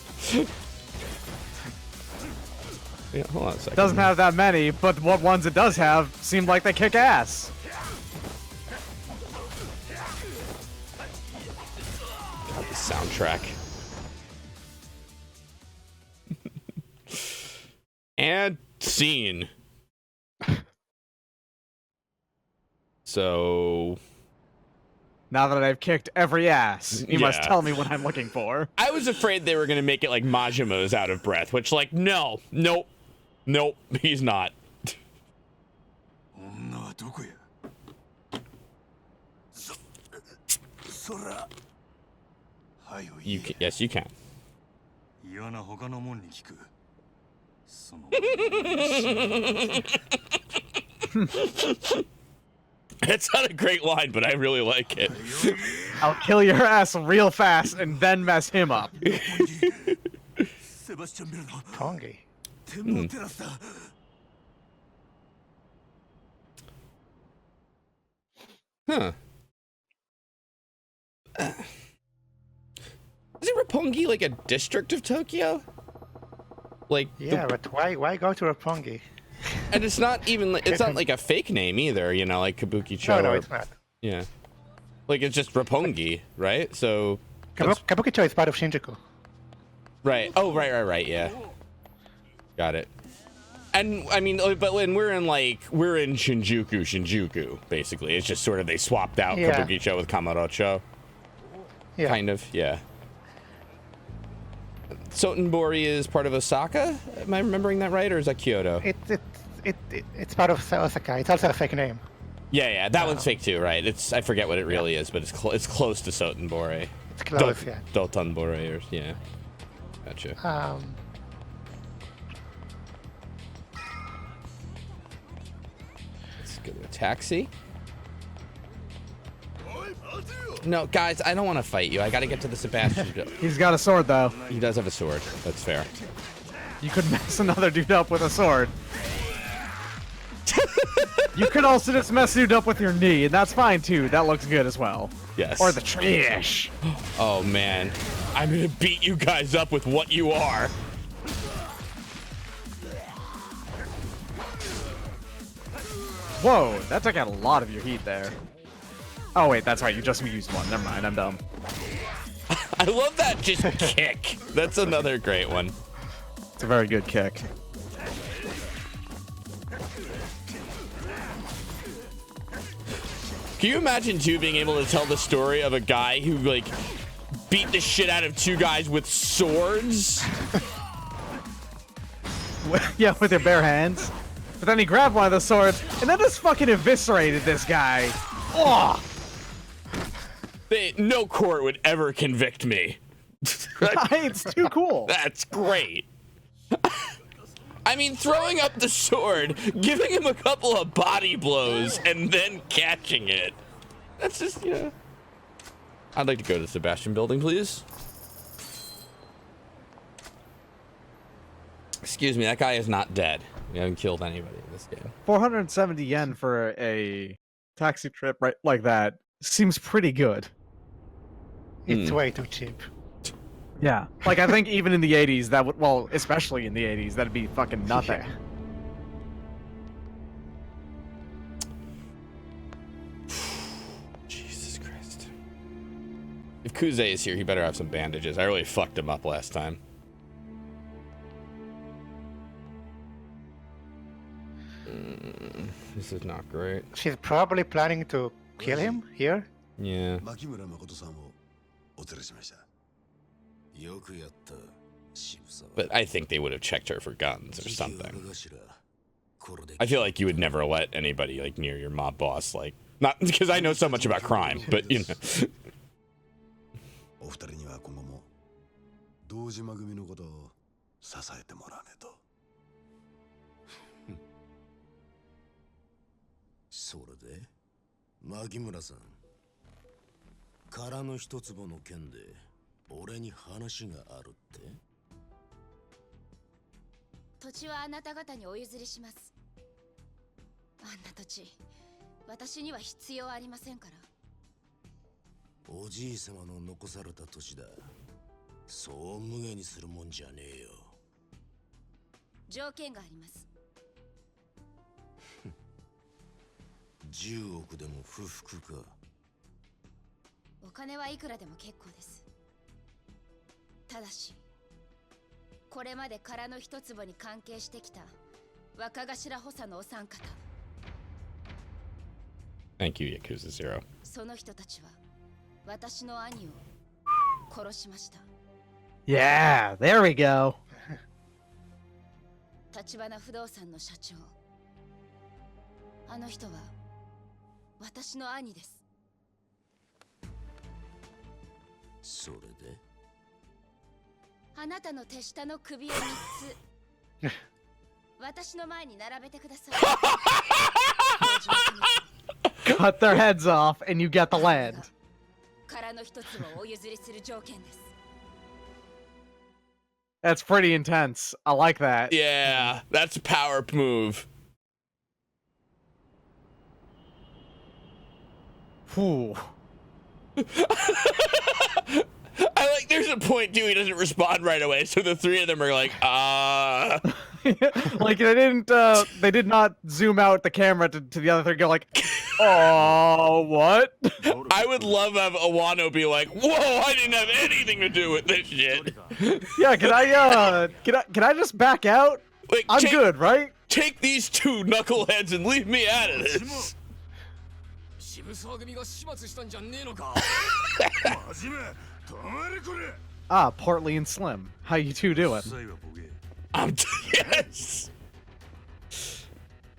Yeah, hold on a second. Doesn't have that many, but what ones it does have seem like they kick ass. The soundtrack. And scene. So Now that I've kicked every ass, you must Yeah. tell me what I'm looking for. I was afraid they were gonna make it like Majima's out of breath, which like nope, he's not. 女はどこや。そら。はいよ。 You can, yes, you can. 嫌な他のもんに聞く。その。 It's not a great line, but I really like it. I'll kill your ass real fast and then mess him up. セバスチャンビルの Tongi. 天網テラスだ。 Huh. Is Roppongi like a district of Tokyo? Like Yeah, but why go to Roppongi? and it's not even like it's not like a fake name either, you know, like Kabukicho. No, or- it's not. Yeah. Like it's just Roppongi, right? So that's- Kabukicho is part of Shinjuku. right. Oh, right, yeah. Got it. And I mean, but when we're in Shinjuku, basically. It's just sort of they swapped out Yeah. Kabukicho with Kamurocho. Yeah. Kind of, yeah. Sotenbori is part of Osaka? Am I remembering that right, or is that Kyoto? It's part of Osaka. It's also a fake name. Yeah, that one's fake too, right? I forget what it really is, but it's close to Sotenbori. It's close, yeah. Dotonbori, or yeah. Gotcha. Let's go to a taxi. No, guys, I don't want to fight you. I got to get to the Sebastian. He's got a sword though. He does have a sword. That's fair. You could mess another dude up with a sword. You could also just mess dude up with your knee, and that's fine too. That looks good as well. Yes. Or the trash. Oh man, I'm gonna beat you guys up with what you are. Whoa, that took out a lot of your heat there. Oh wait, that's right. You just used one. Never mind. I'm dumb. I love that just kick. That's another great one. It's a very good kick. Can you imagine too being able to tell the story of a guy who like beat the shit out of two guys with swords? Yeah, with their bare hands. But then he grabbed one of the swords and then just fucking eviscerated this guy. Oh! No court would ever convict me. It's too cool. That's great. I mean, throwing up the sword, giving him a couple of body blows, and then catching it. That's just, yeah. I'd like to go to the Sebastian building, please. Excuse me, that guy is not dead. We haven't killed anybody in this game. 470 yen for a taxi trip right like that seems pretty good. It's way too cheap. Yeah. Like, I think even in the 80s, that would, well, especially in the 80s, that'd be fucking nothing. Yeah. Jesus Christ. If Kuze is here, he better have some bandages. I really fucked him up last time. This is not great. She's probably planning to kill him here. Yeah. 牧村誠さんをお連れしました。よくやった渋沢。 But I think they would have checked her for guns or 時期を something. 逃しらこれで I feel like you would never let anybody like near your mob boss, like not because I know so much about crime, but you know. お二人には今後も堂島組のことを支えてもらわねえと。それで牧村さん空の一坪の件で俺に話があるって。土地はあなた方にお譲りします。あんな土地、私には必要ありませんから。おじい様の残された土地だ。そう無下にするもんじゃねえよ。条件があります。10億でも不服か。お金はいくらでも結構です。ただし、これまで空の一坪に関係してきた若頭補佐のお三方。Thank you, Yakuza Zero. その人たちは私の兄を殺しました。Yeah, there we go. 立花不動産の社長。あの人は私の兄です。それであなたの手下の首を3つ私の前に並べてください。Cut their heads off and you get the land. 空の一つをお譲りする条件です。That's pretty intense. I like that. Yeah, that's a power move. Whew. I like there's a point too he doesn't respond right away, so the three of them are like, Like they did not zoom out the camera to the other three and go like, oh, what? I would love to have Awano be like, whoa, I didn't have anything to do with this shit. Yeah, can I just back out? Like, I'm good, right? Take these two knuckleheads and leave me out of this. 渋沢組が始末したんじゃねえのか。真面目、止まれこれ。 Ah, Portly and Slim. How you two doing? Yes.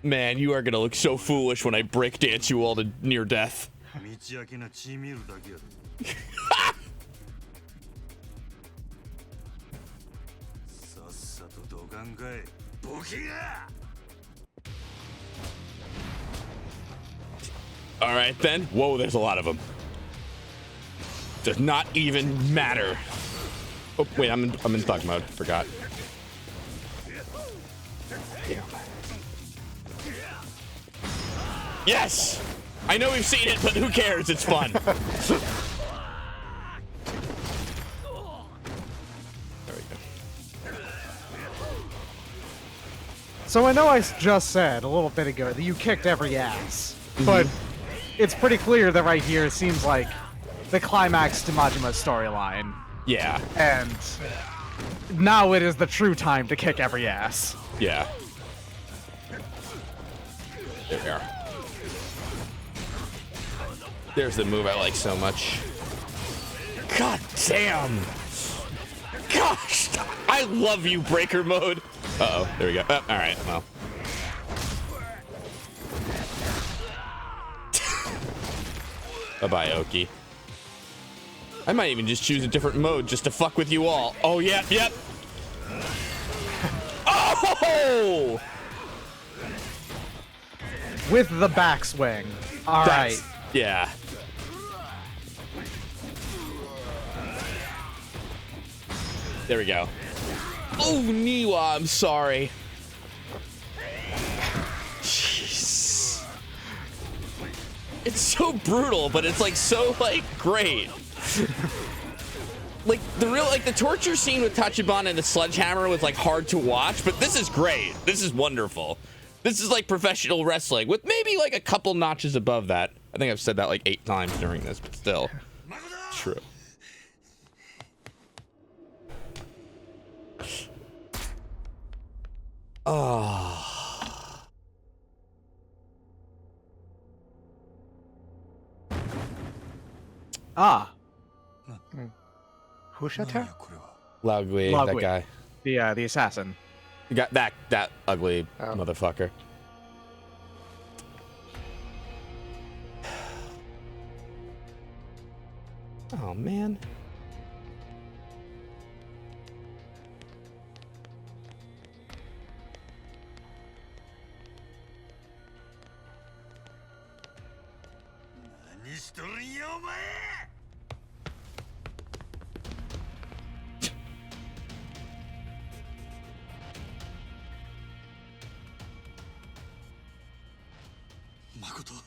Man, you are gonna look so foolish when I breakdance you all to near death. 道明けな血見るだけやろ。さっさとどかんかい、ボケが。 All right then. Whoa, there's a lot of them. Does not even matter. Oh wait, I'm in thug mode. Forgot. Yes. I know we've seen it, but who cares? It's fun. There we go. So I know I just said a little bit ago that you kicked every ass, but it's pretty clear that right here it seems like the climax to Majima's storyline. Yeah. And now it is the true time to kick every ass. Yeah. There we are. There's the move I like so much. God damn. Gosh, I love you, breaker mode. Uh-oh, there we go. Oh, all right, well. Bye-bye, Oki. I might even just choose a different mode just to fuck with you all. Oh, yep. Oh! With the backswing. All right. Yeah. There we go. Oh, Niwa, I'm sorry. Jeez. It's so brutal, but it's like so like great. Like the torture scene with Tachibana and the sledgehammer was like hard to watch, but this is great. This is wonderful. This is like professional wrestling with maybe like a couple notches above that. I think I've said that like 8 times during this, but still. True. Oh. Ah. Who shot her? Laogui, that guy. The assassin. You got that ugly motherfucker. Oh man. Makoto.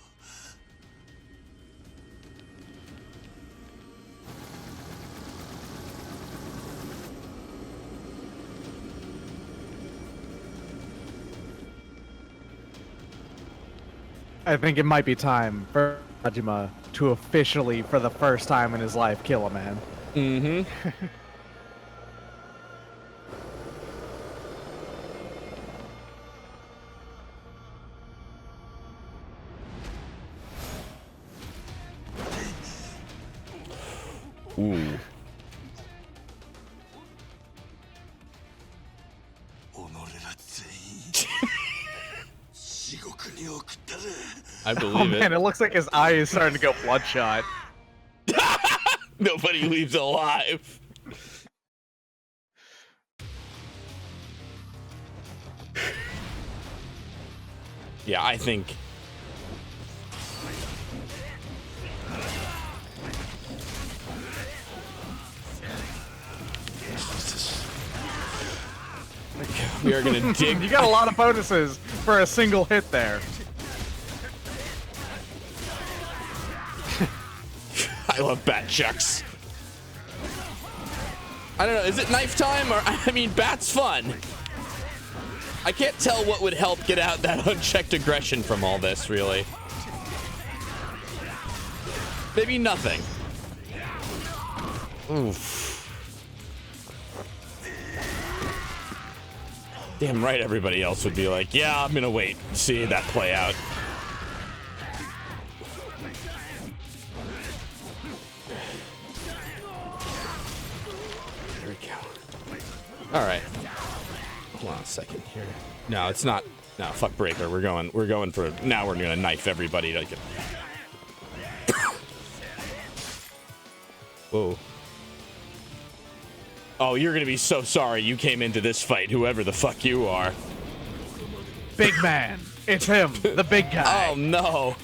I think it might be time for Majima to officially, for the first time in his life, kill a man. Mm-hmm. Ooh. I believe Oh man, it looks like his eye is starting to go bloodshot. Nobody leaves alive. Yeah, I think. We are gonna dig. You got a lot of bonuses for a single hit there. I love bat chucks. I don't know, is it knife time or, I mean, bat's fun. I can't tell what would help get out that unchecked aggression from all this, really. Maybe nothing. Oof. Damn right everybody else would be like, yeah, I'm gonna wait and see that play out. There we go. All right. Hold on a second here. No, it's not. No, fuck breaker. We're going for, now we're gonna knife everybody. Like, whoa. Oh, you're gonna be so sorry you came into this fight, whoever the fuck you are. Big man. It's him, the big guy. Oh no.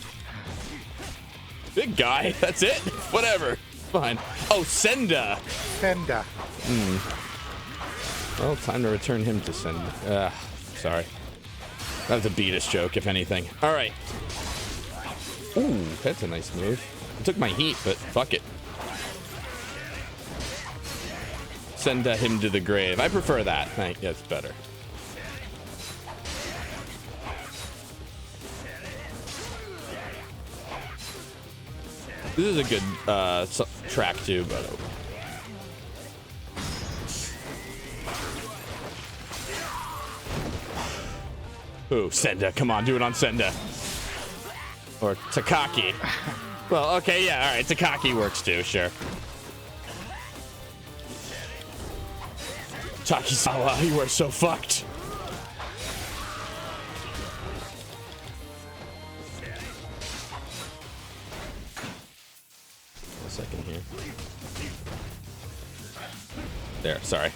Big guy, that's it? Whatever. Fine. Oh, Senda. Senda. Well, time to return him to Senda. Sorry. That was a Beatus joke, if anything. All right. Ooh, that's a nice move. It took my heat, but fuck it. Send him to the grave. I prefer that. That's better. This is a good track too, but. Ooh, Senda. Come on, do it on Senda. Or Takaki. Well, okay, yeah, all right. Takaki works too, sure. Takizawa, you are so fucked. A second here. There, sorry.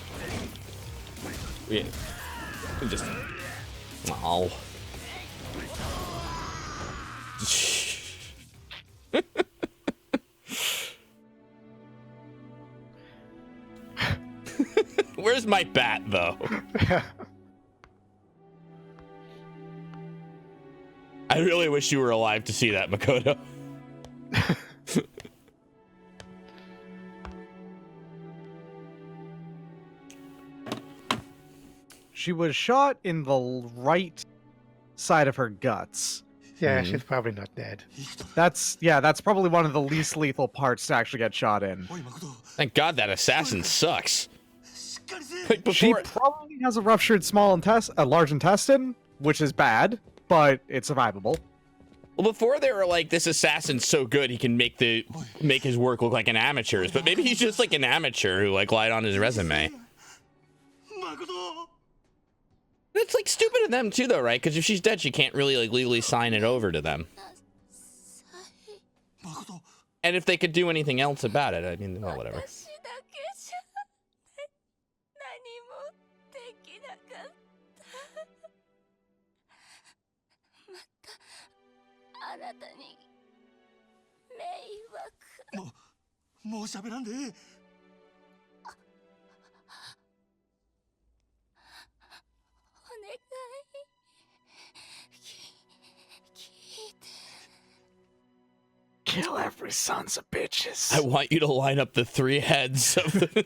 We just. Oh. Where's my bat, though? I really wish you were alive to see that, Makoto. She was shot in the right side of her guts. Yeah, she's probably not dead. That's probably one of the least lethal parts to actually get shot in. Thank God that assassin sucks. Like She before, probably has a ruptured large intestine, which is bad, but it's survivable. well, before they were like, this assassin's so good he can make his work look like an amateur's, but maybe he's just like an amateur who like lied on his resume. It's like stupid of them too, though, right? Because if she's dead, she can't really like legally sign it over to them. And if they could do anything else about it, I mean, well, whatever. もう喋らんでええ。Kill every sons of bitches. I want you to line up the 3 heads of the...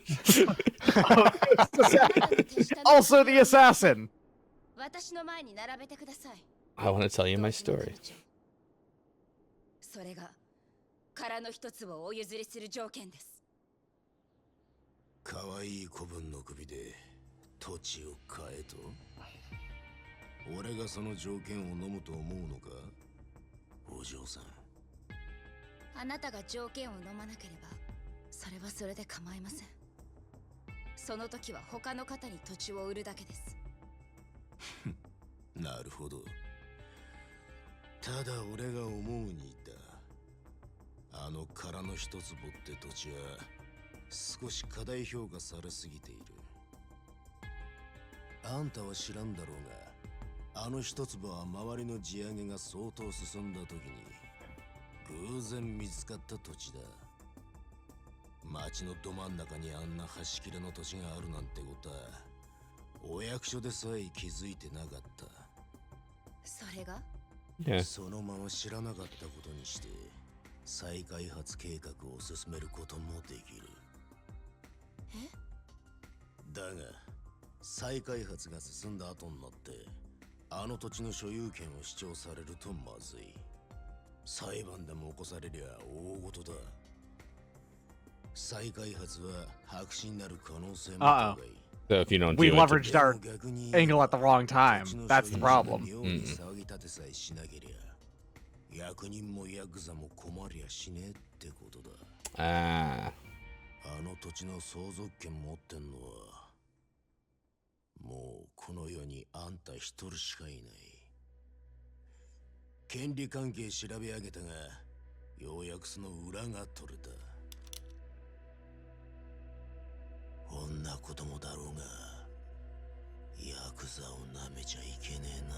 Also the assassin. I want to tell you my story. それが殻の一つをお譲りする条件です。可愛い子分の首で土地を買えと。俺がその条件を飲むと思うのか、お嬢さん。あなたが条件を飲まなければ、それはそれで構いません。その時は他の方に土地を売るだけです。なるほど。ただ俺が思うにだ。あの殻の一つぼって土地は少し過大評価されすぎている。あんたは知らんだろうが、あの一坪は周りの地上げが相当進んだ時に偶然見つかった土地だ。町のど真ん中にあんな端切れの土地があるなんてことはお役所でさえ気づいてなかった。それが？そのまま知らなかったことにして再開発計画を進めることもできる。だが再開発が進んだ後になってあの土地の所有権を主張されるとまずい。裁判でも起こされりゃ大事だ。再開発は白紙になる可能性も高い。So if you don't do We it leveraged our angle at the wrong time. That's the problem. 役人もヤクザも困りゃしねえってことだ。あの土地の相続権持ってんのはもうこの世にあんた一人しかいない。権利関係調べ上げたがようやくその裏が取れた。女子供だろうがヤクザをなめちゃいけねえな。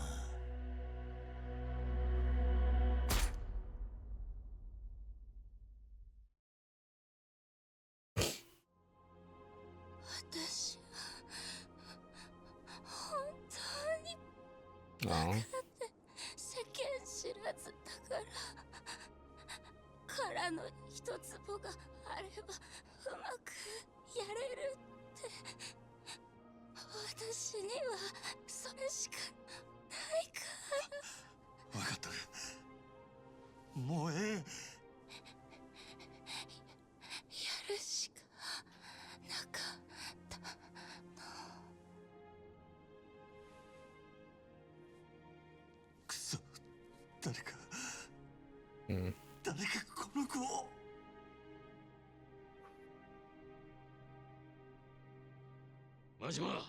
私本当にバカで世間知らずだから殻の一坪があればうまくやれるって私にはそれしかないから。分かっとる。もうええ。誰かこの子を。マジマ。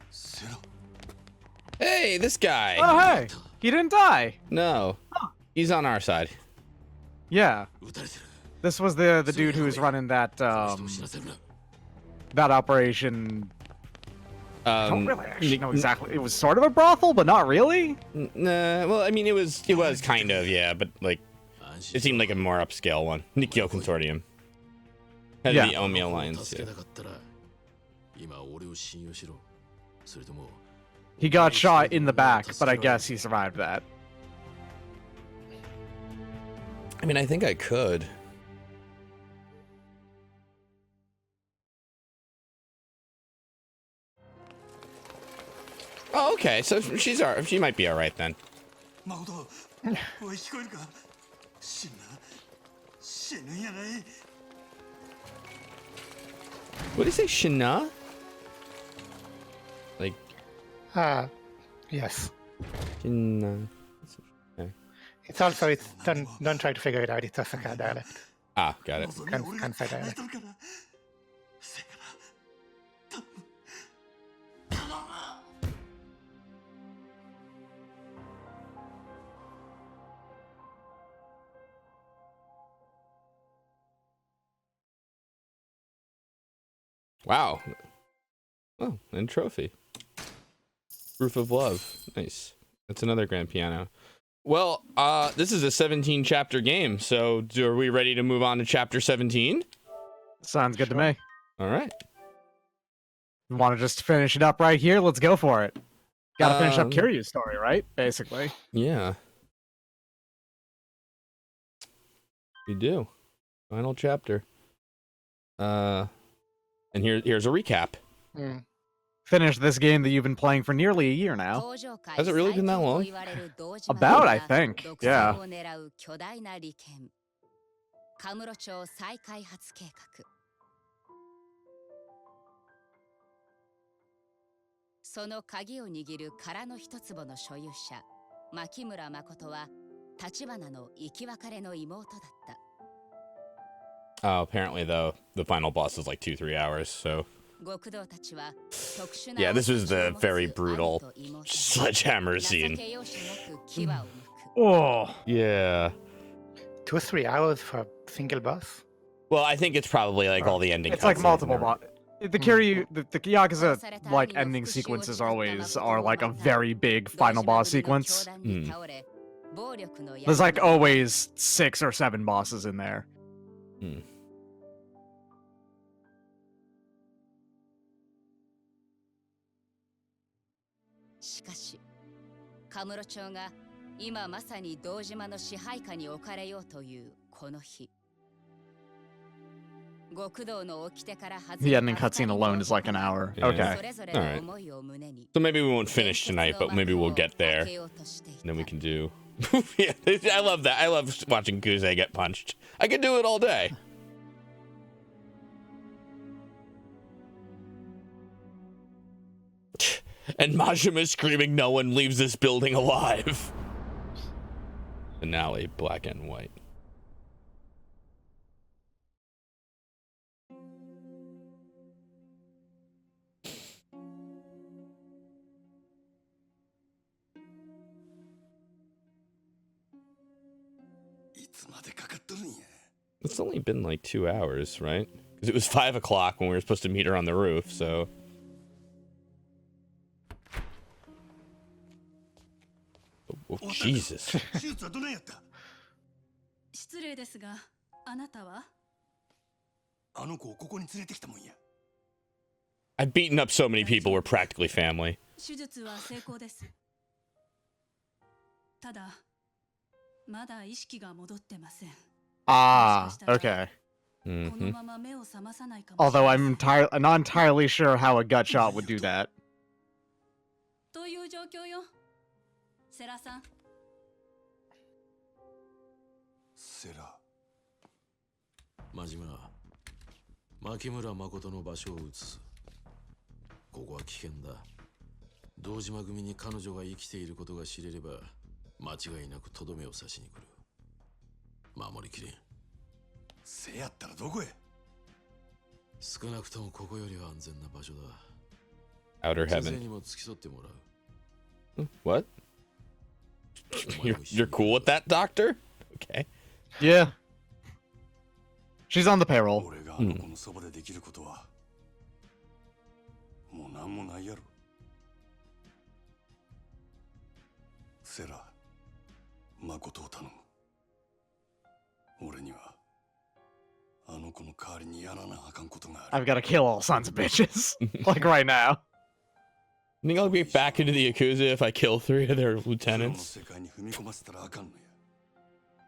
セラ。 Hey, this guy. Oh, hey! He didn't die! No. He's on our side. Yeah. This was the dude who was running that, that operation. I don't really actually know exactly. It was sort of a brothel, but not really? Nah, well, I mean, it was kind of, yeah, but, like, it seemed like a more upscale one. Nikyo Consortium. Had Yeah. the Omi Alliance, yeah. He got shot in the back, but I guess he survived that. I mean, I think I could. Oh, okay, so she might be alright then. Makoto, おい聞こえるか？死ぬんやない。 What did he say, Shina? Like, Yes. Shina. It's also, don't try to figure it out, it's Osaka dialect. Ah, got it. Kansai dialect. Wow. Oh, and trophy. Proof of love. Nice. That's another grand piano. Well, this is a 17 chapter game, so are we ready to move on to chapter 17? Sounds good to me. All right. You want to just finish it up right here? Let's go for it. Gotta finish up Kiryu's story, right? Basically. Yeah. We do. Final chapter. And here's a recap. Finish this game that you've been playing for nearly a year now. Has it really been that long? About, I think. Yeah. カムロ町再開発計画。その鍵を握る殻の一坪の所有者、牧村誠は橘の生き別れの妹だった。Oh, apparently though, the final boss is like 2-3 hours, so. Yeah, this was the very brutal sledgehammer scene. Oh. Yeah. 2-3 hours for a single boss? Well, I think it's probably like all the ending. It's like multiple boss. The Kiryu, the Yakuza like ending sequences are like a very big final boss sequence. There's like always 6 or 7 bosses in there. Hmm. しかし、カムロ町が今まさに堂島の支配下に置かれようというこの日。The ending cutscene alone is like an hour. Yeah. Okay. Alright. So maybe we won't finish tonight, but maybe we'll get there. And then we can do... Yeah, I love that. I love watching Kuze get punched. I could do it all day. And Majima screaming, "No one leaves this building alive." Finale, black and white. It's only been like 2 hours, right? Because it was 5 o'clock when we were supposed to meet her on the roof, so... Oh, Jesus. I've beaten up so many people, we're practically family. Ah, okay. Although I'm not entirely sure how a gut shot would do that. セラさん。セラ。真島、牧村誠の場所を移す。ここは危険だ。堂島組に彼女が生きていることが知れれば間違いなくとどめを刺しに来る。守りきれん。せやったらどこへ？少なくともここよりは安全な場所だ。 Outer 先生 heaven. にも付き添ってもらう。 What? You're cool with that, Doctor? Okay. Yeah. She's on the payroll. 俺があの子のそばでできることはもう何もないやろ。セラ、誠を頼む。俺にはあの子の代わりにやらなあかんことがある。 I've got to kill all sons of bitches. Like right now. I think I'll be back into the Yakuza if I kill 3 of their プロの lieutenants. 世界に踏み込ませたらあかんのや。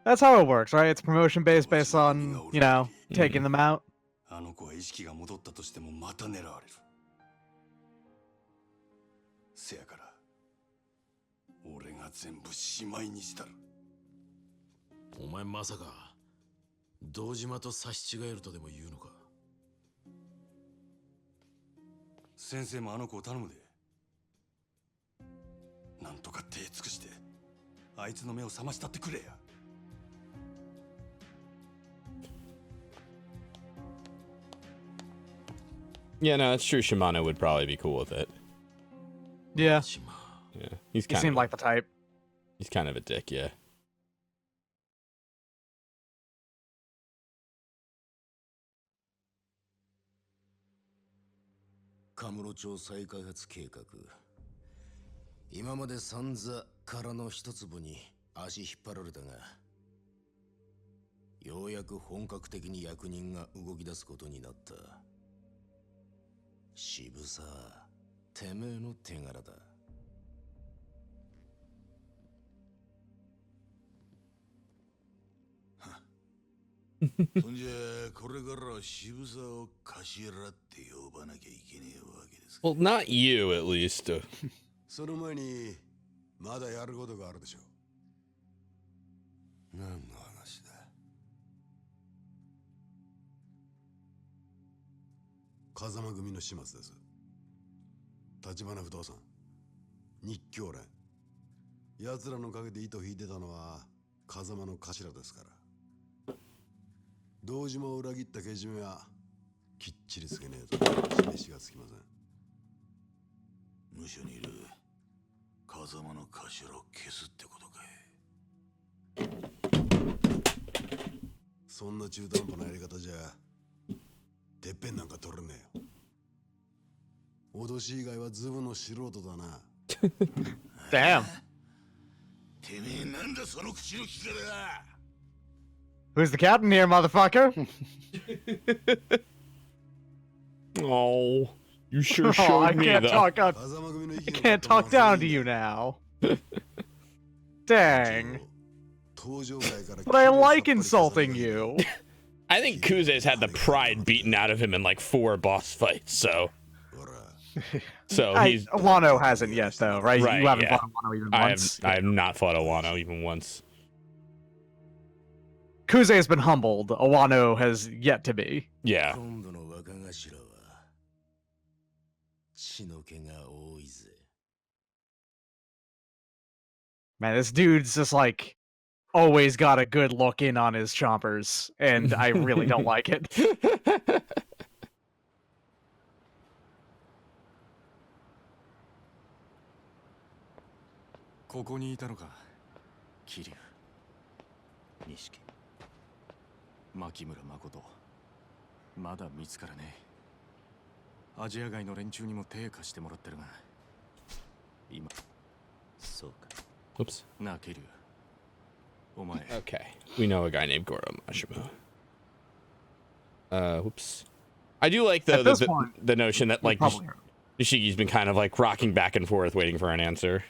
That's how it works, right? It's promotion based on, you know, taking them out. あの子は意識が戻ったとしてもまた狙われる。せやから俺が全部しまいにしたる。お前まさか堂島と差し違えるとでも言うのか？先生もあの子を頼むで。なんとか手尽くしてあいつの目を覚ましたってくれや。Yeah, no, that's true. Shimano would probably be cool with it. Yeah. Yeah, he's He kind seemed of like the type. he's kind of a dick. Yeah. カムロ町再開発計画。今まで散々殻の一粒に足引っ張られたが、ようやく本格的に役人が動き出すことになった。渋さ、てめえの手柄だ。そんじゃこれからは渋沢を頭って呼ばなきゃいけねえわけですか。 Well, not you, at least. その前にまだやることがあるでしょ。何の話だ。風間組の始末です。橘不動産、日教連、奴らの陰で糸引いてたのは風間の頭ですから。堂島を裏切ったけじめはきっちりつけねえと示しがつきません。無所にいる風間の頭を消すってことかい。そんな中途半端なやり方じゃてっぺんなんか取れねえよ。脅し以外はズブの素人だな。Damn. てめえなんだその口の利き方だ。 Who's the captain here, motherfucker? Oh, you sure Oh, showed I me can't though. talk up. I can't talk down to you now. Dang. But I like insulting you. I think Kuze's had the pride beaten out of him in like 4 boss fights, so he's Wano hasn't yet, though, right? Right, You haven't yeah. fought Wano even once. I have not fought a Wano even once. Kuze has been humbled. Wano has yet to be. Yeah. 今度の若頭は血の気が多いぜ。 Man, this dude's just like always got a good look in on his chompers, and I really don't like it. ここにいたのか。桐生、錦、牧村誠。まだ見つからねえ。アジア外の連中にも手貸してもらってるが。今、そうか。 Whoops. なあ、桐生。お前。 Okay. We know a guy named Goro Majima. Whoops. I do like though the notion that like Nishigi's been kind of like rocking back and forth waiting for an answer.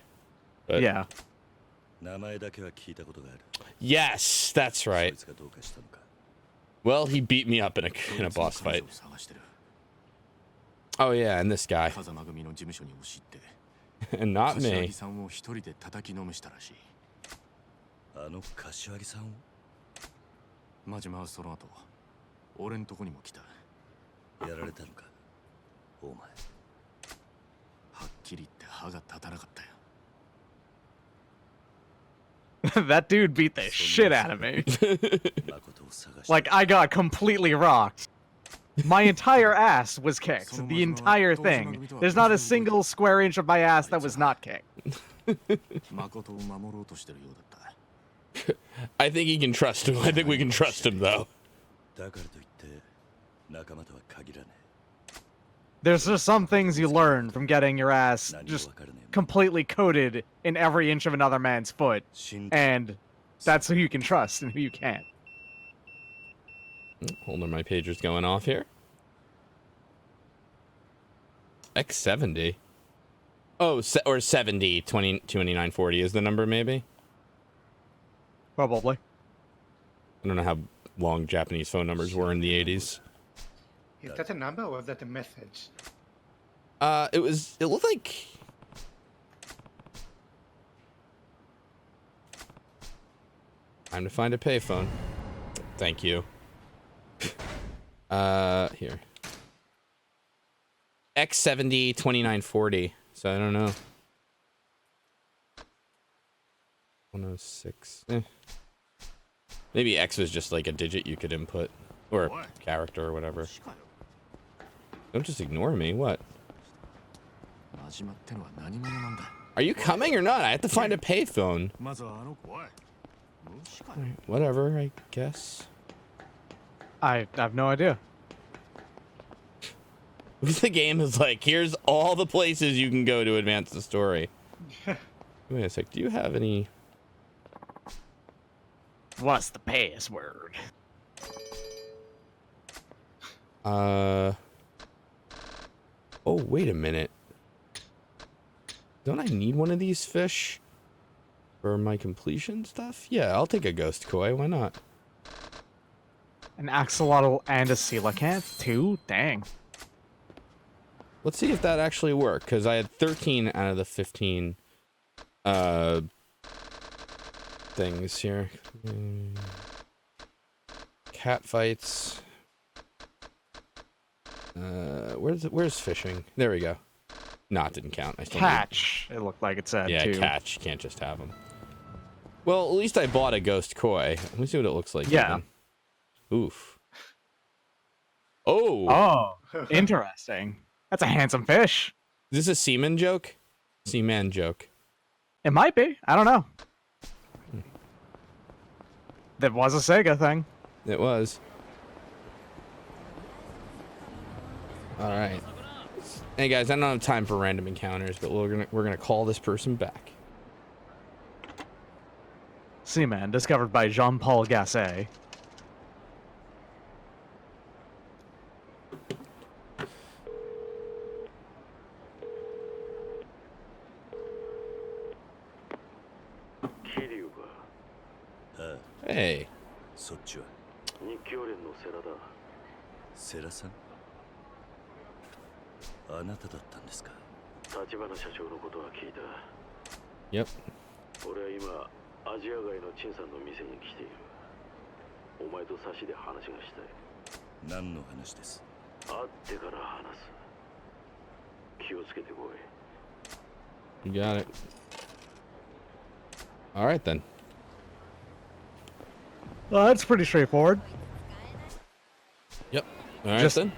But Yeah. 名前だけは聞いたことがある。 yes, that's right. Well, he beat me up in a boss fight. Oh yeah, and this guy. 風間組の事務所に押し入って。 And not 柏 me. 木さんを一人で叩きのめしたらしい。あの柏木さんを。真島はその後、俺んとこにも来た。やられたのか、お前。はっき That dude beat the shit out of me. Like, I got completely rocked. My entire ass was kicked. The entire thing. There's not a single square inch of my ass that was not kicked. I think he can trust him. I think we can trust him, though. There's just some things you learn from getting your ass just completely coated in every inch of another man's foot. And that's who you can trust and who you can't. Hold on, my pager's going off here. X70. Oh, or 70, 2940 is the number, maybe? Probably. I don't know how long Japanese phone numbers were in the 80s. Is that a number or is that a message? It looked like... Time to find a payphone. Thank you. Here. X70 2940. So I don't know. 106. Maybe X was just like a digit you could input. Or a character or whatever. Don't just ignore me. What? Are you coming or not? I have to find a payphone. Whatever, I guess. I have no idea. The game is like, here's all the places you can go to advance the story. Wait a sec, do you have any... What's the password? Oh, wait a minute. Don't I need one of these fish for my completion stuff? Yeah, I'll take a ghost koi. Why not? An axolotl and a coelacanth, too? Dang. Let's see if that actually worked, because I had 13 out of the 15 things here. Cat fights. Where's fishing? There we go. No, it didn't count. I still catch. It looked like it said, yeah, too. Catch. You can't just have them. Well, at least I bought a ghost koi. Let me see what it looks like. Yeah. Even. Oof. Oh. Oh, interesting. That's a handsome fish. Is this a seaman joke? Seaman joke. It might be. I don't know. That was a Sega thing. It was. All right. Hey guys, I don't have time for random encounters, but we're gonna call this person back. Seaman, discovered by Jean-Paul Gasset. Hey. そっちは日教連の世良だ。世良さん？あなただったんですか。立花社長のことは聞いた。Yep. 俺は今アジア街の陳さんの店に来ている。お前と差しで話がしたい。何の話です？会ってから話す。気をつけてこい。 You got it. All right then. Well, that's pretty straightforward. Yep. All right Just then.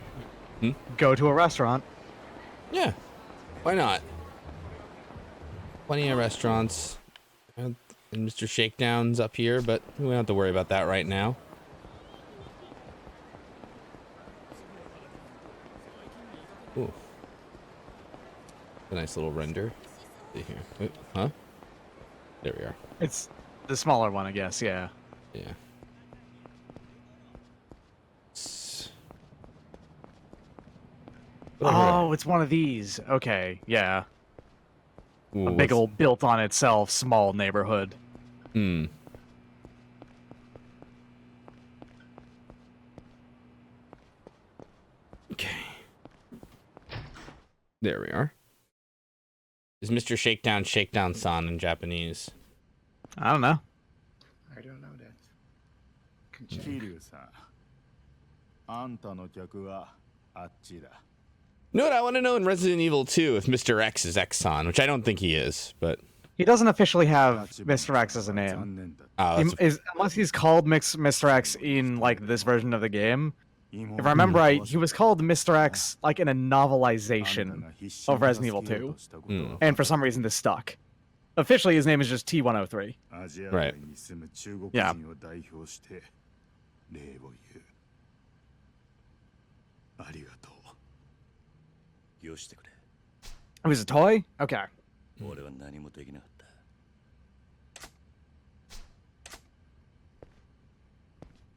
Go to a restaurant. Yeah. Why not? Plenty of restaurants. And Mr. Shakedown's up here, but we don't have to worry about that right now. Ooh. A nice little render. See here. Wait, huh? There we are. It's the smaller one, I guess, yeah. Yeah. Oh, it's one of these. Okay, yeah. Ooh, a big old built on itself small neighborhood. Hmm. Okay. There we are. Is Mr. Shakedown Shakedown-san in Japanese? I don't know. I don't know that. Can check. 桐生さん、あんたの客はあっちだ。You know what I want to know in Resident Evil 2 if Mr. X is Exxon, which I don't think he is, but He doesn't officially have Mr. X as a name. Unless he's called Mr. X in like this version of the game. If I remember right, he was called Mr. X like in a novelization of Resident Evil 2. And for some reason this stuck. Officially his name is just T103. Right. Yeah. It was a toy? Okay.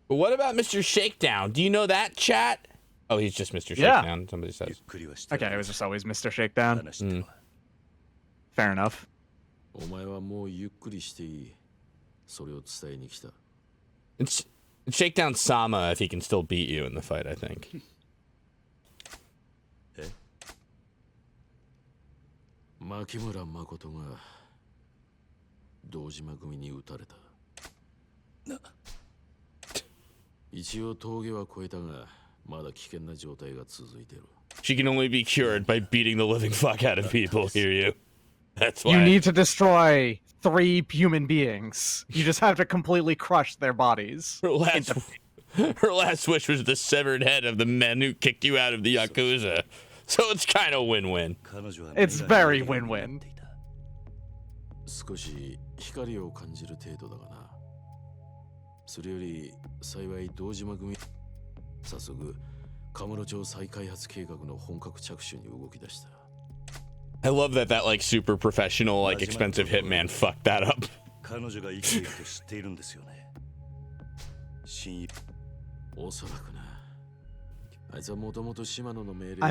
But what about Mr. Shakedown? Do you know that, chat? Oh, he's just Mr. Yeah. Shakedown, somebody says. Okay, it was just always Mr. Shakedown. Fair enough. It's Shakedown Sama if he can still beat you in the fight, I think. 牧村誠が堂島組に撃たれた。一応峠は越えたが、まだ危険な状態が続いている。 She can only be cured by beating the living fuck out of people, hear you? That's why. You need to destroy 3 human beings. You just have to completely crush their bodies. Her last wish was the severed head of the men who kicked you out of the Yakuza. So it's kind of win-win. It's very win-win. 少し光を感じる程度だがな。それより幸い堂島組早速カムロ町再開発計画の本格着手に動き出した。 I love that like super professional, like expensive hitman fucked that up. 彼女が生きていると知っているんですよね。おそらくな。 I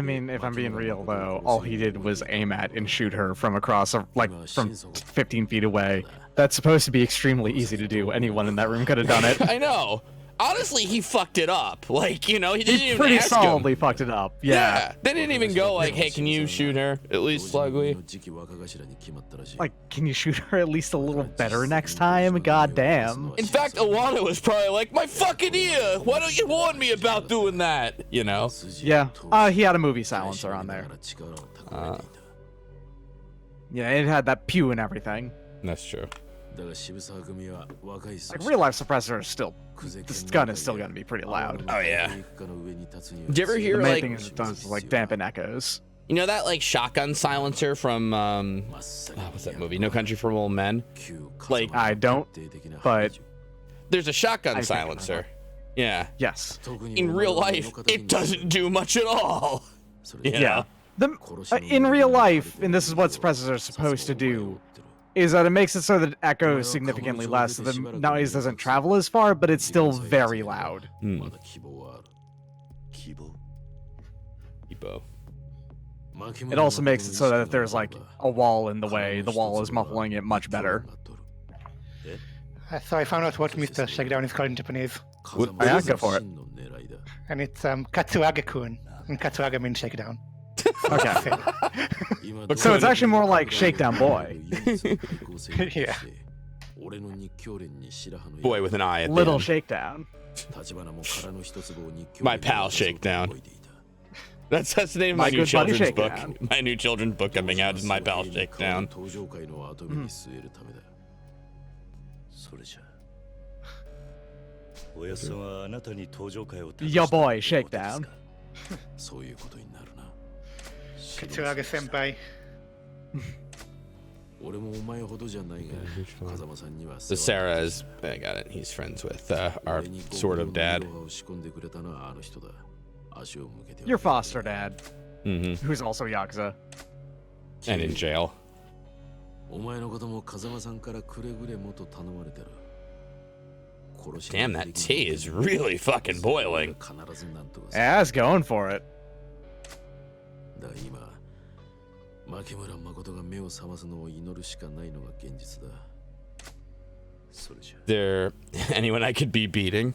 mean, if I'm being real though, all he did was aim at and shoot her from across, like from 15 feet away. That's supposed to be extremely easy to do. Anyone in that room could have done it. I know. Honestly, he fucked it up. Like, you know, he didn't even pretty ask solidly him. fucked it up. Yeah. They didn't even go like, hey, can you shoot her at least slugly? Like, can you shoot her at least a little better next time? God damn. In fact, Alana was probably like, my fucking ear! Why don't you warn me about doing that? You know? Yeah. He had a movie silencer on there. Yeah, it had that pew and everything. That's true. Like, real life suppressor is still, this gun is still gonna be pretty loud. Oh yeah. Did you ever hear the main like thing is it does like dampen echoes? You know that like shotgun silencer from what's that movie? No Country for Old Men? Like I don't, but there's a shotgun silencer. Yeah. Yes. In real life, it doesn't do much at all. You know? In real life, and this is what suppressors are supposed to do, is that it makes it so that it echoes significantly less, so the noise doesn't travel as far, but it's still very loud. It also makes it so that if there's like a wall in the way, the wall is muffling it much better. So I found out what Mr. Shakedown is called in Japanese. Yeah, go for it. And it's Katsuage-kun, and Katsuage means shakedown. Okay. So it's actually more like Shakedown Boy. Yeah. Boy with an eye at the Little end. Shakedown. My pal Shakedown. That's the name of My my new good buddy children's book. Shakedown. My new children's book coming out is My Pal Shakedown. Yo boy, Shakedown. Katsuage senpai. So Sarah is, I got it, he's friends with our sort of dad. Your foster dad, Mm-hmm. who's also Yakuza. And in jail. Damn, that tea is really fucking boiling. Yeah, it's going for it. There anyone I could be beating?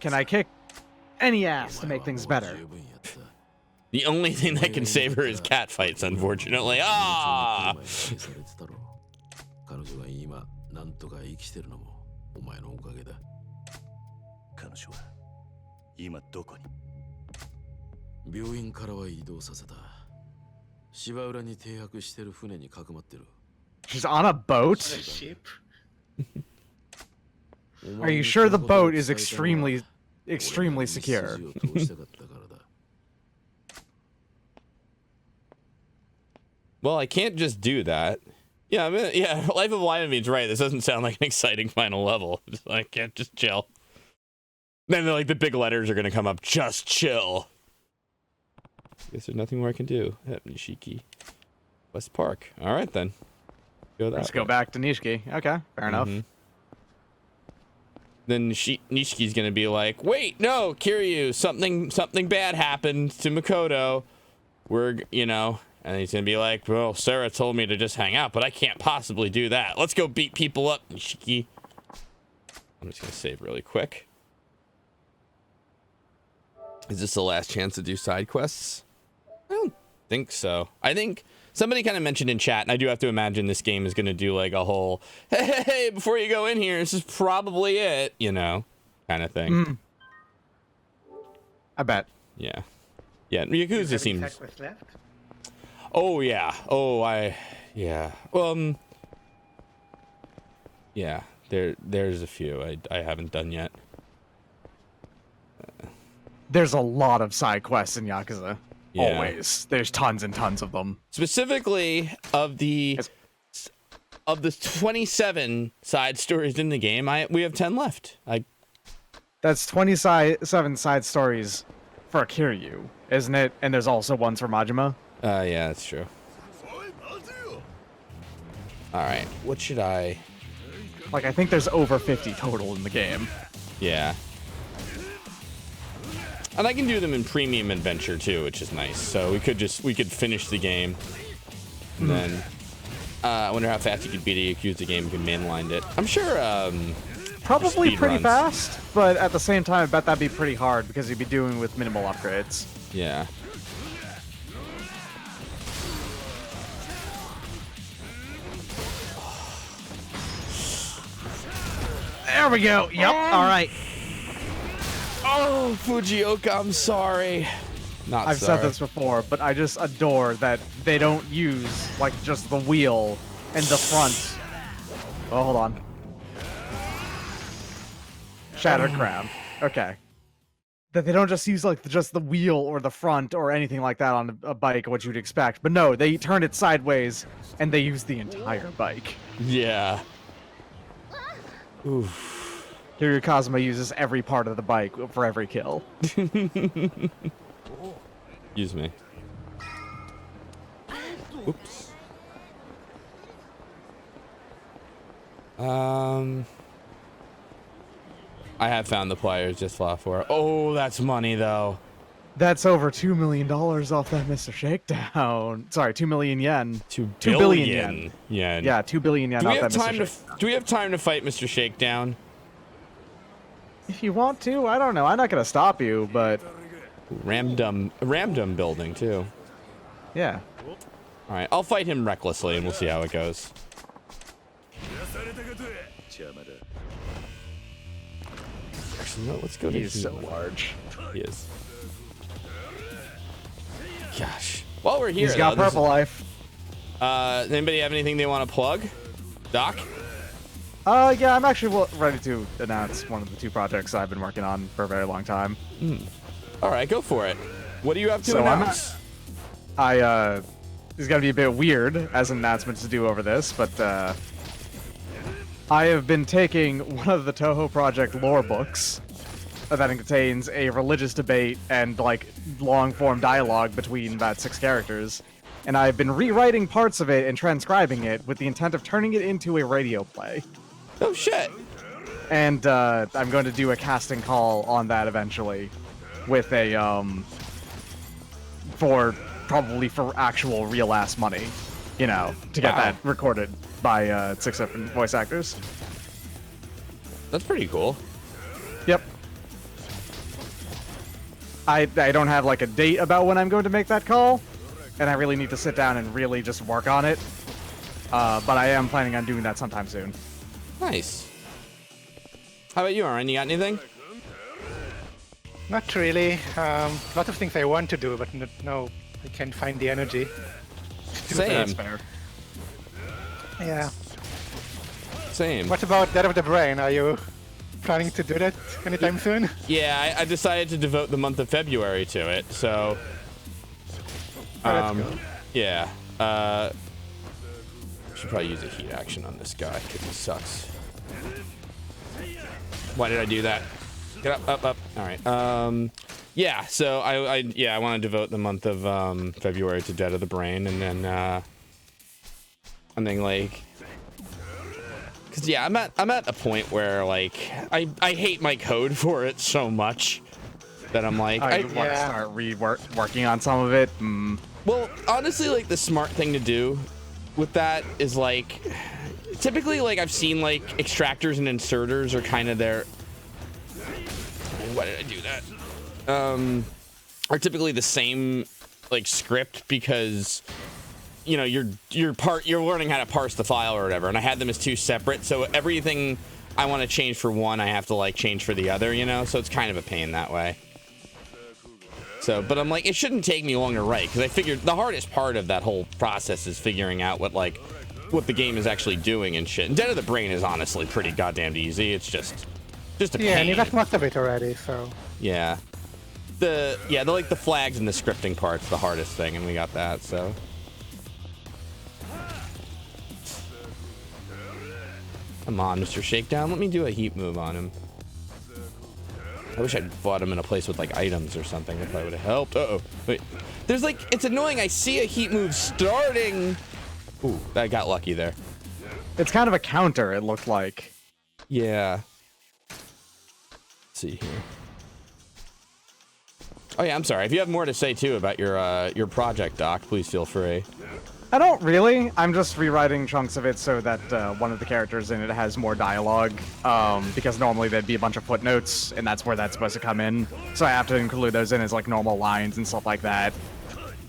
Can I kick any ass to make things better? The only thing that can save her is cat fights, unfortunately. Ah! 病院からは移動させた。芝浦に停泊してる船にかくまってる。 She's on a boat? The ship. Are you sure the boat is extremely secure? Well, I can't just do that. Yeah, I mean, yeah, Life of Lionme's right. This doesn't sound like an exciting final level. I can't just chill. Then like the big letters are gonna come up. Just chill. Guess there's nothing more I can do. Yep, Nishiki. West Park. All right then. Let's go back to Nishiki. Okay, fair enough. Then Nishiki's gonna be like, "Wait, no, Kiryu, something bad happened to Makoto. We're, you know." And he's gonna be like, "Well, Sarah told me to just hang out, but I can't possibly do that. Let's go beat people up, Nishiki." I'm just gonna save really quick. Is this the last chance to do side quests? I don't think so. I think somebody kind of mentioned in chat, and I do have to imagine this game is gonna do like a whole, hey, before you go in here, this is probably it, you know, kind of thing. I bet. Yeah. Yeah, Yakuza seems... Left? Oh, yeah. Oh, yeah. Yeah, there's a few I haven't done yet. There's a lot of side quests in Yakuza. Yeah. Always. There's tons and tons of them. Specifically, of the 27 side stories in the game, we have 10 left. That's 27 side stories for Kiryu, isn't it? And there's also ones for Majima. Yeah, that's true. Alright, what should I... Like, I think there's over 50 total in the game. Yeah. And I can do them in Premium Adventure, too, which is nice. So we could finish the game. And then... I wonder how fast you could beat a Yakuza game if you mainlined it. I'm sure, Probably pretty runs. fast, but at the same time, I bet that'd be pretty hard because you'd be doing with minimal upgrades. Yeah. There we go. Yep. All right. Oh, Fujioka, I'm sorry. I've said this before, but I just adore that they don't use like just the wheel and the front. Oh, hold on. Shattered Crown. Okay. That they don't just use like just the wheel or the front or anything like that on a bike, what you'd expect. But no, they turn it sideways and they use the entire bike. Yeah. Oof. Kiryu Kazuma uses every part of the bike for every kill. Excuse me. Oops. I have found the pliers just fought for. Oh, that's money though. That's over $2 million off that Mr. Shakedown. Sorry, 2 million yen. 2 billion yen. Yeah, 2 billion yen off that Mr. Shakedown. Do we have time to fight Mr. Shakedown? If you want to, I don't know. I'm not gonna stop you, but Ramdom building too. Yeah. All right, I'll fight him recklessly, and we'll see how it goes. Actually, no, let's go to He's so large. He is. Gosh. While we're here, He's got purple life. Anybody have anything they want to plug? Doc? Yeah, I'm actually ready to announce one of the 2 projects I've been working on for a very long time. All right, go for it. What do you have to announce? This is gonna be a bit weird as an announcement to do over this, but I have been taking one of the Toho Project lore books that contains a religious debate and like long-form dialogue between about 6 characters, and I've been rewriting parts of it and transcribing it with the intent of turning it into a radio play. Oh shit! And I'm going to do a casting call on that eventually, with a probably for actual real ass money, you know, to get that recorded by 6 different voice actors. That's pretty cool. Yep. I don't have like a date about when I'm going to make that call, and I really need to sit down and really just work on it. But I am planning on doing that sometime soon. Nice. How about you, Aaron? You got anything? Not really. A lot of things I want to do, but no, I can't find the energy. Same. That's fair. Yeah. Same. What about Dead of the Brain? Are you planning to do that anytime soon? Yeah, I decided to devote the month of February to it, so... yeah. Should probably use a heat action on this guy, because he sucks. Why did I do that? Get up, up. Alright, yeah, so I want to devote the month of, February to Dead of the Brain, and then, like... Cause yeah, I'm at a point where, like, I hate my code for it so much that I'm like... I want to start working on some of it. Well, honestly, like, the smart thing to do with that is, like, typically, like, I've seen, like, extractors and inserters are kind of their... Why did I do that? Are typically the same, like, script because, you know, you're learning how to parse the file or whatever, and I had them as two separate, so everything I want to change for one, I have to, like, change for the other, you know? So it's kind of a pain that way. So, but I'm like, it shouldn't take me long to write, because I figured the hardest part of that whole process is figuring out what the game is actually doing and shit. And Dead of the Brain is honestly pretty goddamn easy. It's just a pain. Yeah, and you got most of it already, so... Yeah. The flags and the scripting part's the hardest thing, and we got that, so... Come on, Mr. Shakedown, let me do a heat move on him. I wish I'd bought him in a place with, like, items or something. That probably would have helped. Uh-oh. Wait. There's, like... It's annoying. I see a heat move starting. Ooh, I got lucky there. It's kind of a counter, it looked like. Yeah. Let's see here. Oh, yeah, I'm sorry. If you have more to say, too, about your project, Doc, please feel free. I don't really. I'm just rewriting chunks of it so that one of the characters in it has more dialogue, because normally there'd be a bunch of footnotes, and that's where that's supposed to come in. So I have to include those in as, like, normal lines and stuff like that.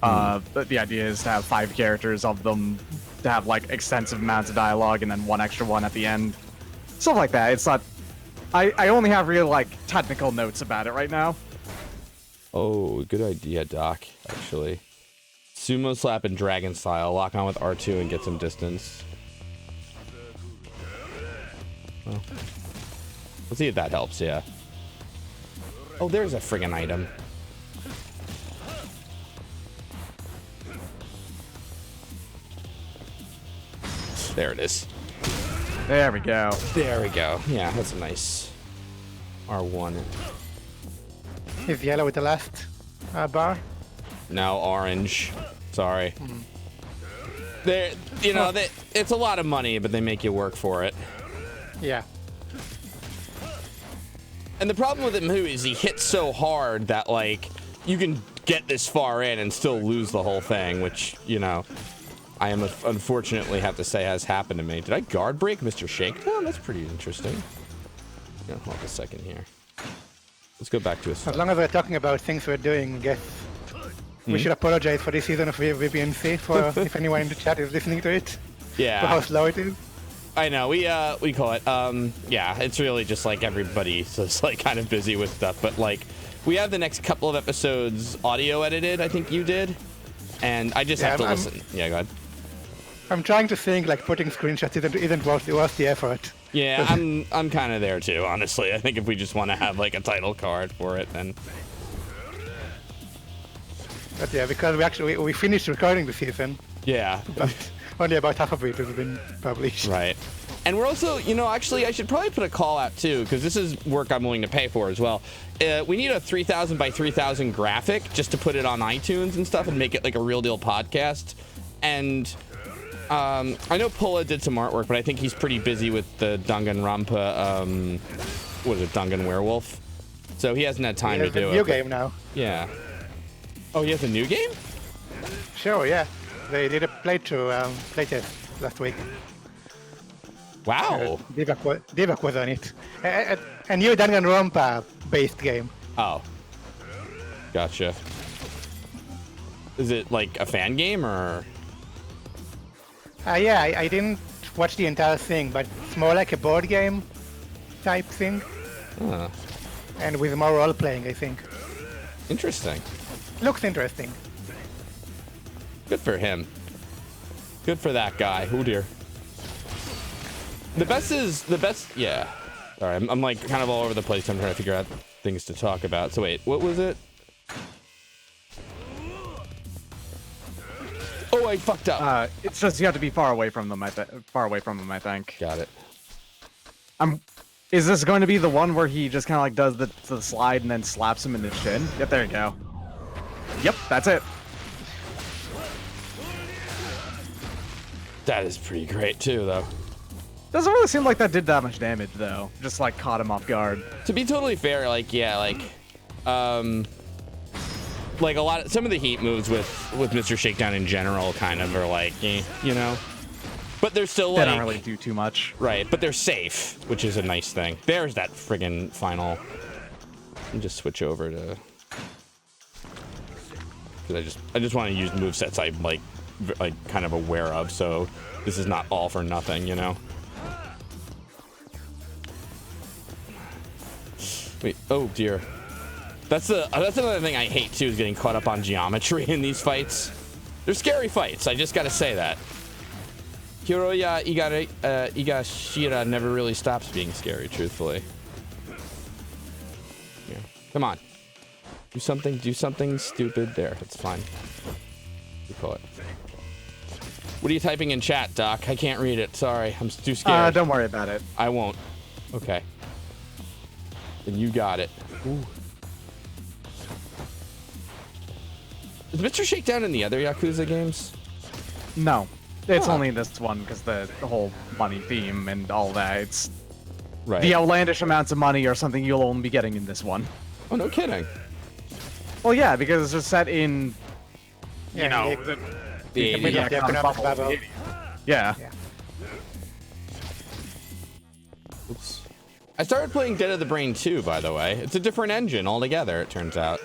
But the idea is to have 5 characters of them to have, like, extensive amounts of dialogue and then one extra one at the end. Stuff like that. It's not... I only have real, like, technical notes about it right now. Oh, good idea, Doc, actually. Sumo slap and dragon style. Lock on with R2 and get some distance. Well, let's see if that helps, yeah. Oh, there's a friggin' item. There it is. There we go. There we go. Yeah, that's a nice R1. Is yellow with the last bar? No, orange. Sorry. They're, you know, it's a lot of money, but they make you work for it. Yeah. And the problem with him, too, is he hits so hard that, like, you can get this far in and still lose the whole thing, which, you know, I am unfortunately have to say has happened to me. Did I guard break Mr. Shakedown? That's pretty interesting. Yeah, hold on a second here. Let's go back to As long as we're talking about things we're doing, I guess we should apologize for this season of VBNC for if anyone in the chat is listening to it. Yeah. For how slow it is. I know, we call it, yeah, it's really just like everybody is like kind of busy with stuff, but like we have the next couple of episodes audio edited, I think you did, and I just have to listen. Yeah, go ahead. I'm trying to think like putting screenshots isn't worth the effort. Yeah, I'm kind of there too, honestly. I think if we just want to have like a title card for it, then. But yeah, because we finished recording the season. Yeah. But only about half of it has been published. Right. And we're also, you know, actually, I should probably put a call out too, because this is work I'm willing to pay for as well. We need a 3,000 by 3,000 graphic just to put it on iTunes and stuff and make it like a real deal podcast. And I know Pula did some artwork, but I think he's pretty busy with the Danganronpa, what is it, Dangan Werewolf? So he hasn't had time to do it. New game now. Yeah. Oh, he has a new game? Sure, yeah. They did a playtest last week. Wow. Divac was on it. A new Danganronpa based game. Oh. Gotcha. Is it like a fan game or? Yeah, I didn't watch the entire thing, but it's more like a board game type thing. Huh. and with more role playing, I think. Interesting. Looks interesting. Good for him. Good for that guy. Oh dear. The best. Yeah. All right. I'm like kind of all over the place. I'm trying to figure out things to talk about. So wait, what was it? Oh, I fucked up. It's just you have to be far away from them. I think. Got it. Is this going to be the one where he just kind of like does the slide and then slaps him in the chin? Yep, there you go. Yep, that's it. That is pretty great too, though. Doesn't really seem like that did that much damage, though. Just like caught him off guard. To be totally fair, like yeah, like a lot of some of the heat moves with Mr. Shakedown in general kind of are like, you know, but they're still They like don't really do too much, right? But they're safe, which is a nice thing. There's that friggin' final. Let me just switch over to because I just want to use movesets I'm like kind of aware of, so this is not all for nothing, you know. Wait, oh dear. That's another thing I hate too, is getting caught up on geometry in these fights. They're scary fights, I just gotta say that. Hiroya Igashira never really stops being scary, truthfully. Yeah. Come on. Do something stupid there. That's fine. You call it. What are you typing in chat, Doc? I can't read it. Sorry, I'm too scared. Don't worry about it. I won't. Okay. Then you got it. Ooh. Is Mr. Shakedown in the other Yakuza games? No. It's only this one because the whole money theme and all that. It's right. The outlandish amounts of money are something you'll only be getting in this one. Oh, no kidding. Well, yeah, because it's just set in, you know, the economic bubble. Yeah. Oops. I started playing Dead of the Brain 2, by the way. It's a different engine altogether, it turns out.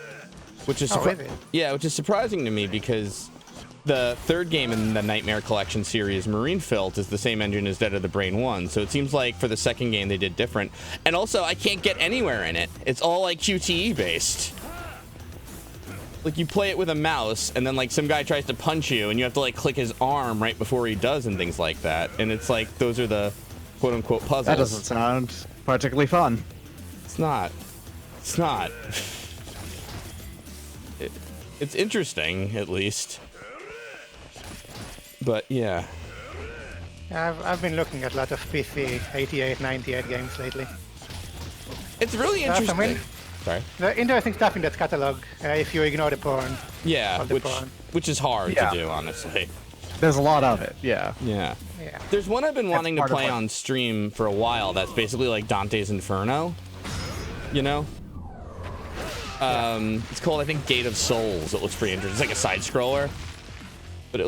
Which is which is surprising to me because the third game in the Nightmare Collection series, Marine Filth, is the same engine as Dead of the Brain 1. So it seems like for the second game they did different. And also, I can't get anywhere in it. It's all like QTE based. Like you play it with a mouse and then like some guy tries to punch you and you have to like click his arm right before he does and things like that. And it's like those are the quote unquote puzzles. That doesn't sound particularly fun. It's not. It's not. It's interesting, at least. But yeah. I've been looking at a lot of PC 88, 98 games lately. It's really interesting. Sorry. The interesting stuff in that catalog, if you ignore the porn. Yeah, which is hard to do, honestly. There's a lot of it, yeah. Yeah. There's one I've been wanting to play on stream for a while that's basically like Dante's Inferno. You know? It's called, I think, Gate of Souls. It looks pretty interesting. It's like a side-scroller. But it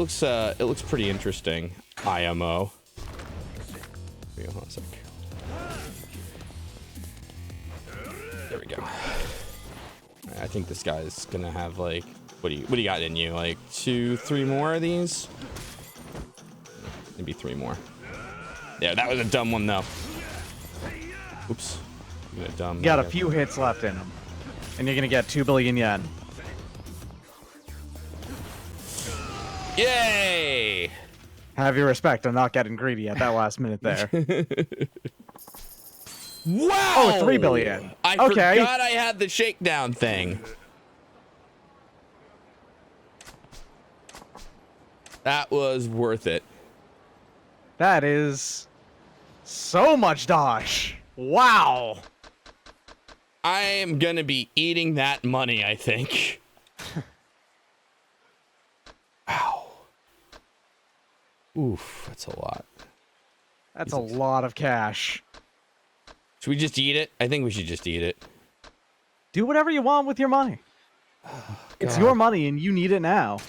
looks pretty interesting. IMO. Hold on a sec. There we go. I think this guy's gonna have like, what do you got in you? Like 2, 3 more of these? Maybe 3 more. Yeah, that was a dumb one though. Oops. You got a few hits left in them. And you're gonna get 2 billion yen. Yay! Have your respect. I'm not getting greedy at that last minute there. Wow! Oh, 3 billion. I forgot I had the shakedown thing. That was worth it. That is so much dosh. Wow. I am gonna be eating that money, I think. Wow. Oof, that's a lot. That's a lot of cash. Should we just eat it? I think we should just eat it. Do whatever you want with your money. It's your money and you need it now.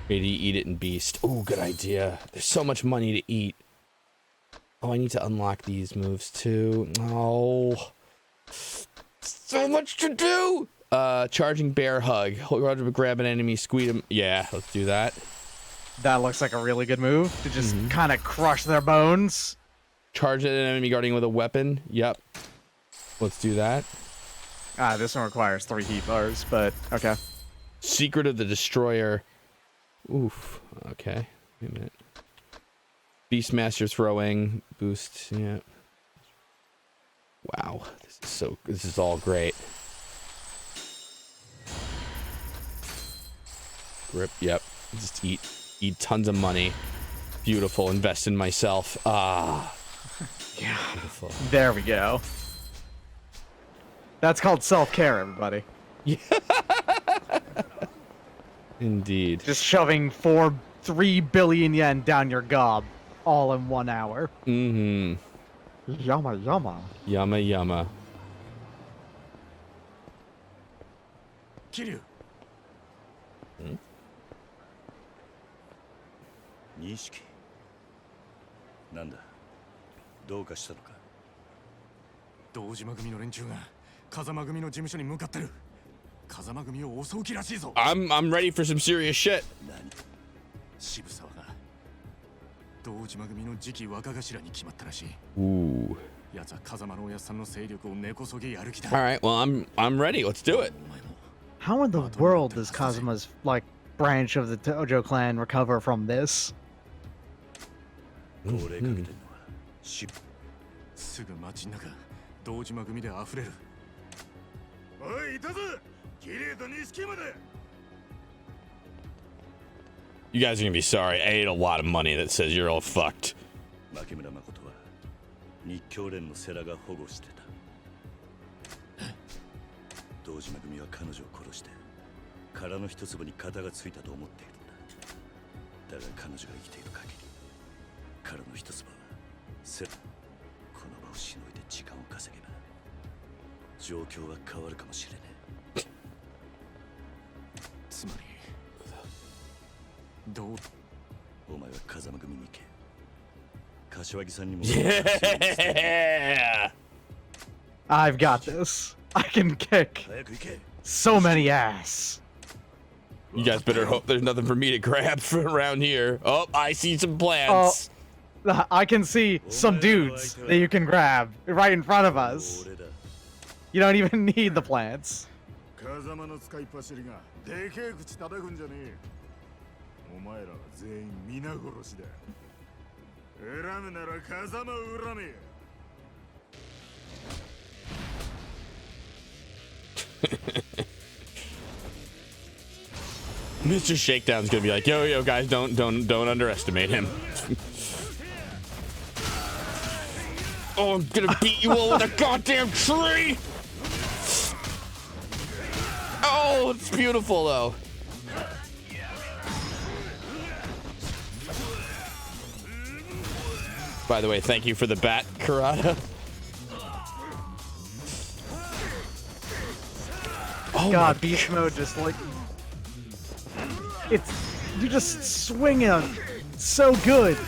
Maybe eat it in Beast. Oh, good idea. There's so much money to eat. Oh, I need to unlock these moves too. Oh, so much to do. Charging bear hug. Hold to grab an enemy, squeeze him. Yeah, let's do that. That looks like a really good move to just kind of crush their bones. Charge at an enemy guardian with a weapon. Yep. Let's do that. This one requires 3 heat bars, but okay. Secret of the Destroyer. Oof. Okay. Wait a minute. Beastmaster throwing. Boost. Yeah. Wow. This is all great. Grip. Yep. Just eat tons of money. Beautiful. Invest in myself. Ah. Yeah. Beautiful. There we go. That's called self-care, everybody. Yeah. Indeed. Just shoving 3 billion yen down your gob all in 1 hour. Mm-hmm. Yama yama. Yama yama. Kiryu. 錦なんだどうかしたのか堂島組の連中が風間組の事務所に向かってる風間組を襲う気らしいぞ I'm ready for some serious shit. 渋沢が堂島組の次期若頭に決まったらしい Ooh. 奴は風間のおやっさんの勢力を根こそぎやる気だ Alright, well I'm ready. Let's do it. How in the world does Kazuma's branch of the Tojo clan recover from this? 号令かけてんのはすぐ街の中堂島組で溢れるおいいたぞキリュウと錦まで You guys are gonna be sorry. I ate a lot of money that says you're all fucked. 牧村誠は日教連の世良が保護してた堂島組は彼女を殺して殻の一粒に型がついたと思っているんだだが彼女が生きている限り殻の一粒はこの場をしのいで時間を稼げば状況は変わるかもしれねえつまりどうお前は風間組に行け柏木さんにも Yeah! I've got this. I can kick so many ass. You guys better hope there's nothing for me to grab from around here. Oh, I see some plants. I can see some dudes that you can grab right in front of us. You don't even need the plants. 風間の使いっ走りがでけえ口叩くんじゃねえお前らは全員皆殺しだ恨むなら風間を恨め Mr. Shakedown's gonna be like, yo, guys, don't underestimate him. Oh, I'm gonna beat you all with a goddamn tree! Oh, it's beautiful though. By the way, thank you for the bat, Karada. Oh God, beast mode just you just swing him so good.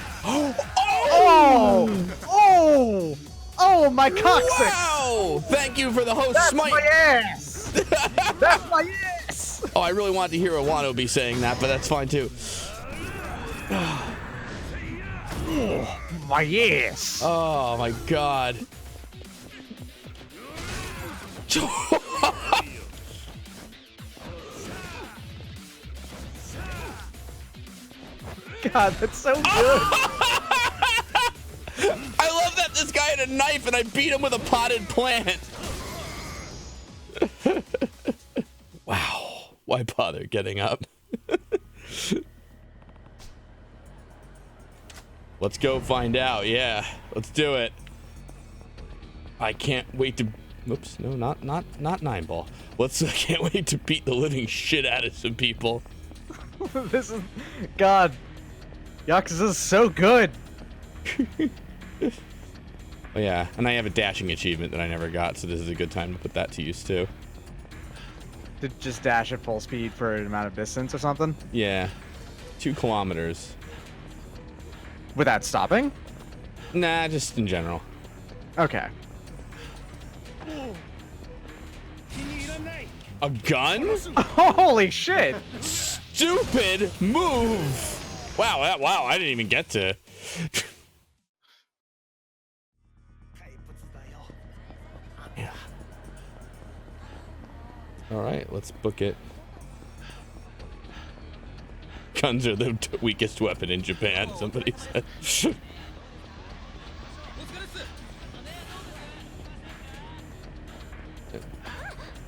Oh, my coccyx! Wow! Thank you for the host That's smite. my ass! That's my ass! Oh, I really wanted to hear Iwano be saying that, but that's fine too. Oh, my ass! Oh my god. God, that's so good. I love that this guy had a knife and I beat him with a potted plant. Wow. Why bother getting up? Let's go find out. Yeah, let's do it. I can't wait to... Oops, no, not 9-ball. I can't wait to beat the living shit out of some people. This is... God. Yakuza is so good. Oh yeah, and I have a dashing achievement that I never got, so this is a good time to put that to use too. To just dash at full speed for an amount of distance or something? Yeah. 2 kilometers. Without stopping? Nah, just in general. Okay. A gun? Holy shit! Stupid move! Wow, I didn't even get to... All right, let's book it. Guns are the weakest weapon in Japan, somebody said.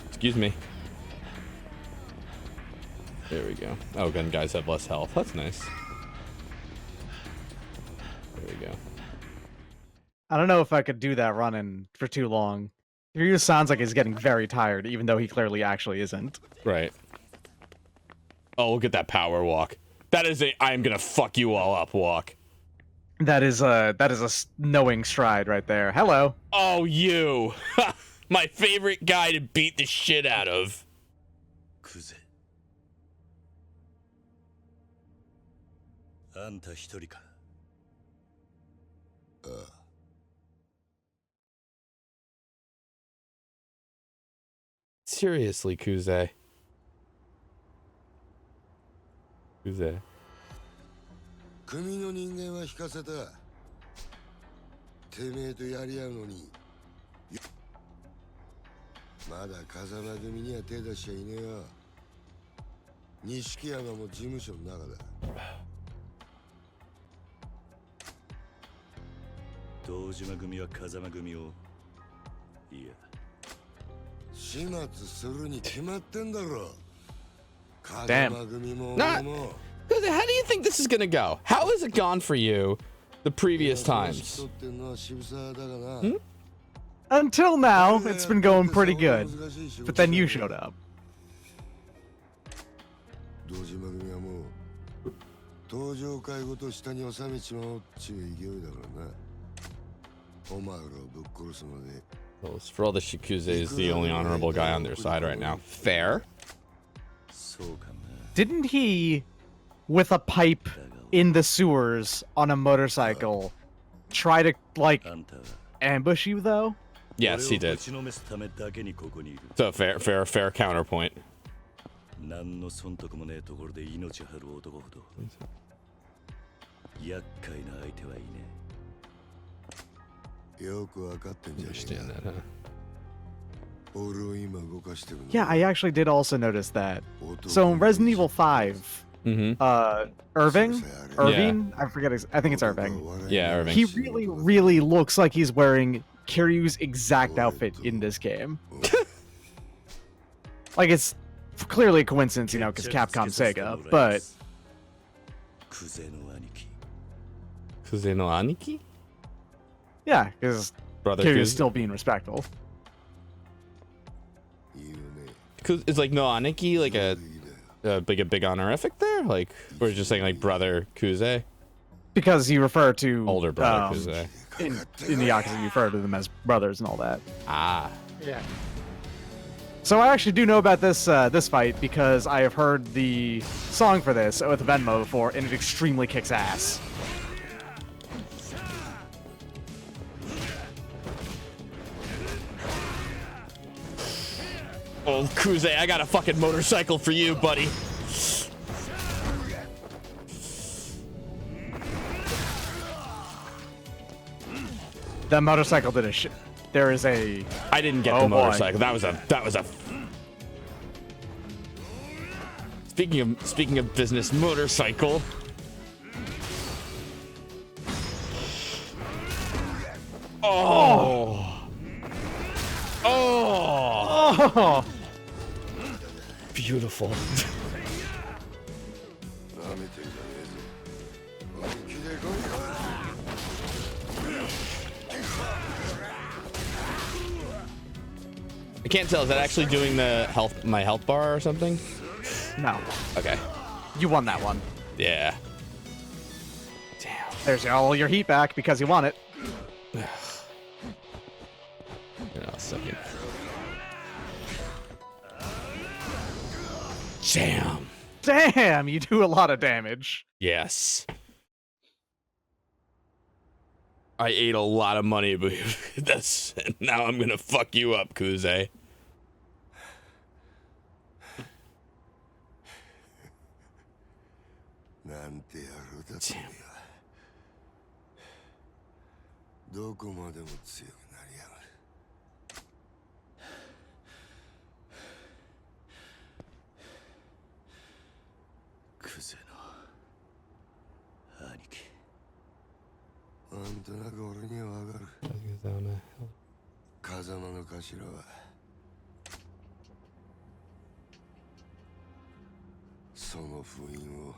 Excuse me. There we go. Oh, gun guys have less health. That's nice. There we go. I don't know if I could do that running for too long. He sounds like he's getting very tired, even though he clearly actually isn't. Right. Oh, look at that power walk. That is a I'm gonna fuck you all up walk. That is a knowing stride right there. Hello. Oh, you. My favorite guy to beat the shit out of. Kuze. Anta hitori ka? Seriously, Kuze. Kuze. 組の人間は引かせた。てめえとやり合うのに。まだ風間組には手出しちゃいねえよ。錦山も事務所の中だ。堂島組は風間組を。いや。始末するに決まってんだろ。 Damn. Not. Kuze, how do you think this is gonna go? How has it gone for you the previous times? Until now, it's been going pretty good. But then you showed up. 堂島組はもう登場会ごと下に収めちまおうっちゅう勢いだからな。お前らをぶっ殺すまで。 Well, for all the Shikuze is the only honorable guy on their side right now. Fair. Didn't he, with a pipe in the sewers on a motorcycle, try to, like, ambush you, though? Yes, he did. So fair counterpoint. 何の損得もねえところで命張る男ほど厄介な相手はいねえ。よくわかってんじゃねえか。 Yeah, I actually did also notice that. So in Resident Evil 5, Irving? Yeah. I forget. I think it's Irving. Yeah, Irving. He really looks like he's wearing Kiryu's exact outfit in this game. Like, it's clearly a coincidence, you know, because Capcom Sega, but... Kuze no Aniki? Yeah, because Kiryu's still being respectful. Is like no Aniki like a big honorific there? Like we're just saying like brother Kuze? Because you refer to older brother Kuze. In the Yakuza, you refer to them as brothers and all that. Ah. Yeah. So I actually do know about this this fight because I have heard the song for this with Venmo before, and it extremely kicks ass. Oh, Kuze, I got a fucking motorcycle for you, buddy. That motorcycle did a shit. There is a. I didn't get the motorcycle. Boy. That was a. Speaking of business, motorcycle. Oh. Oh. Beautiful. I can't tell. Is that actually doing my health bar or something? No. Okay. You won that one. Yeah. Damn. There's all your heat back because you won it. A second. Damn. Damn, you do a lot of damage. Yes. I ate a lot of money, but now I'm gonna fuck you up, Kuze. なんとなく俺にはわかる。風間の頭はその封印を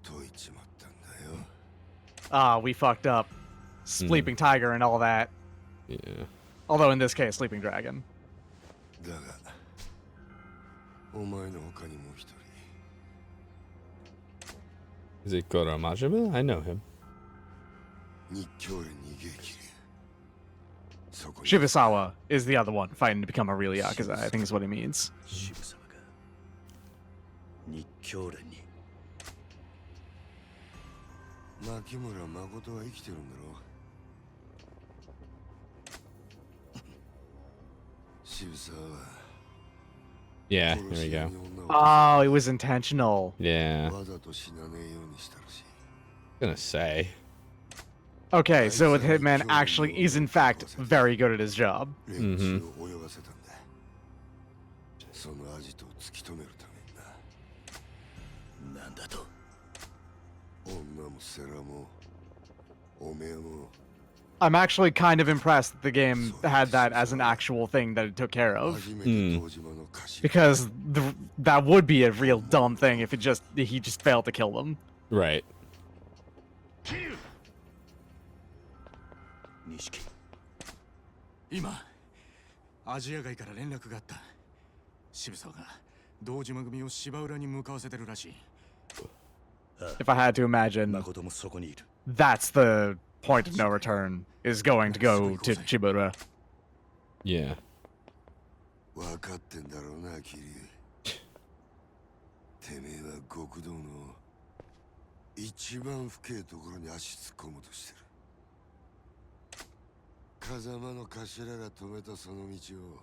解いちまったんだよ。Ah, we fucked up. Sleeping Tiger and all that. Yeah. Although in this case, Sleeping Dragon. だがお前の他にも一人。 Is it Goro Majima? I know him. 日教連に激励。 Shibusawa is the other one fighting to become a real Yakuza, I think is what he means. 渋沢が日教連に。牧村誠は生きてるんだろ。渋沢は Yeah, there we go. Oh, it was intentional. Yeah. わざと死なねえようにしたらしい。 Gonna say. Okay, so with Hitman actually is in fact very good at his job. 連中を泳がせたんだ。そのアジトを突き止めるためにな。なんだと。女もセラもおめえも。 I'm actually kind of impressed that the game had that as an actual thing that it took care of. Because that would be a real dumb thing if he just failed to kill them. Right. 錦。今アジア街から連絡があった。渋沢が堂島組を芝浦に向かわせてるらしい。 If I had to imagine, 誠もそこにいる。 that's the point of no return, is going to go to Chibura. Yeah. 分かってんだろうな、キリ。てめえは極道の一番深いところに足突っ込もうとしてる。風間の頭が止めたその道を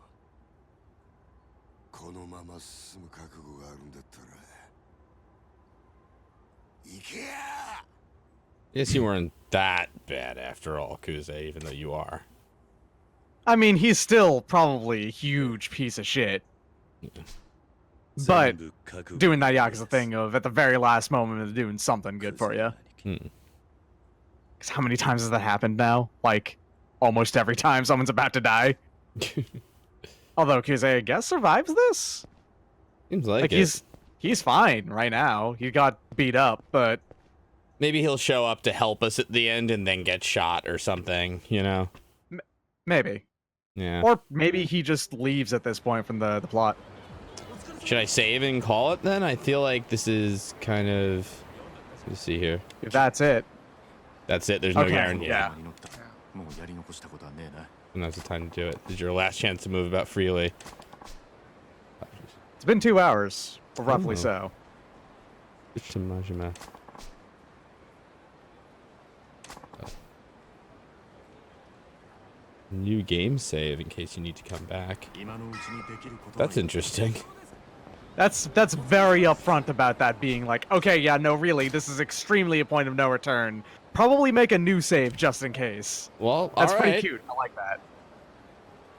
このまま進む覚悟があるんだったら行けや。 Guess you weren't that bad after all, Kuze, even though you are. I mean, he's still probably a huge piece of shit. But doing that Yakuza thing of at the very last moment of doing something good for you. Because how many times has that happened now? Like, almost every time someone's about to die. Although Kuze, I guess, survives this? Seems like it. He's fine right now. He got beat up, but... Maybe he'll show up to help us at the end and then get shot or something, you know? Maybe. Yeah. Or maybe he just leaves at this point from the plot. Should I save and call it then? I feel like this is kind of... Let's see here. If that's it. That's it. There's no guarantee. Yeah. And that's the time to do it. This is your last chance to move about freely. It's been 2 hours, roughly so. Switch to Majima. New game save in case you need to come back. That's interesting. That's very upfront about that being like, okay, yeah, no, really, this is extremely a point of no return. Probably make a new save just in case. Well, that's all pretty right. cute. I like that.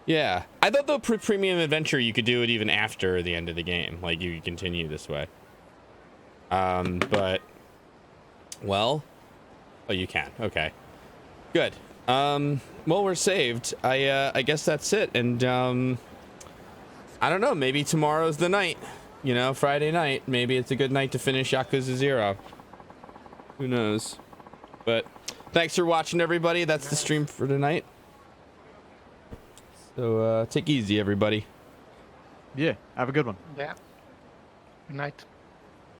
Yeah, I thought the premium adventure you could do it even after the end of the game, like you could continue this way. But well, oh, you can. Okay, good. Well, we're saved. I guess that's it. And I don't know. Maybe tomorrow's the night. You know, Friday night. Maybe it's a good night to finish Yakuza 0. Who knows? But thanks for watching, everybody. That's the stream for tonight. So take it easy, everybody. Yeah, have a good one. Yeah. Good night.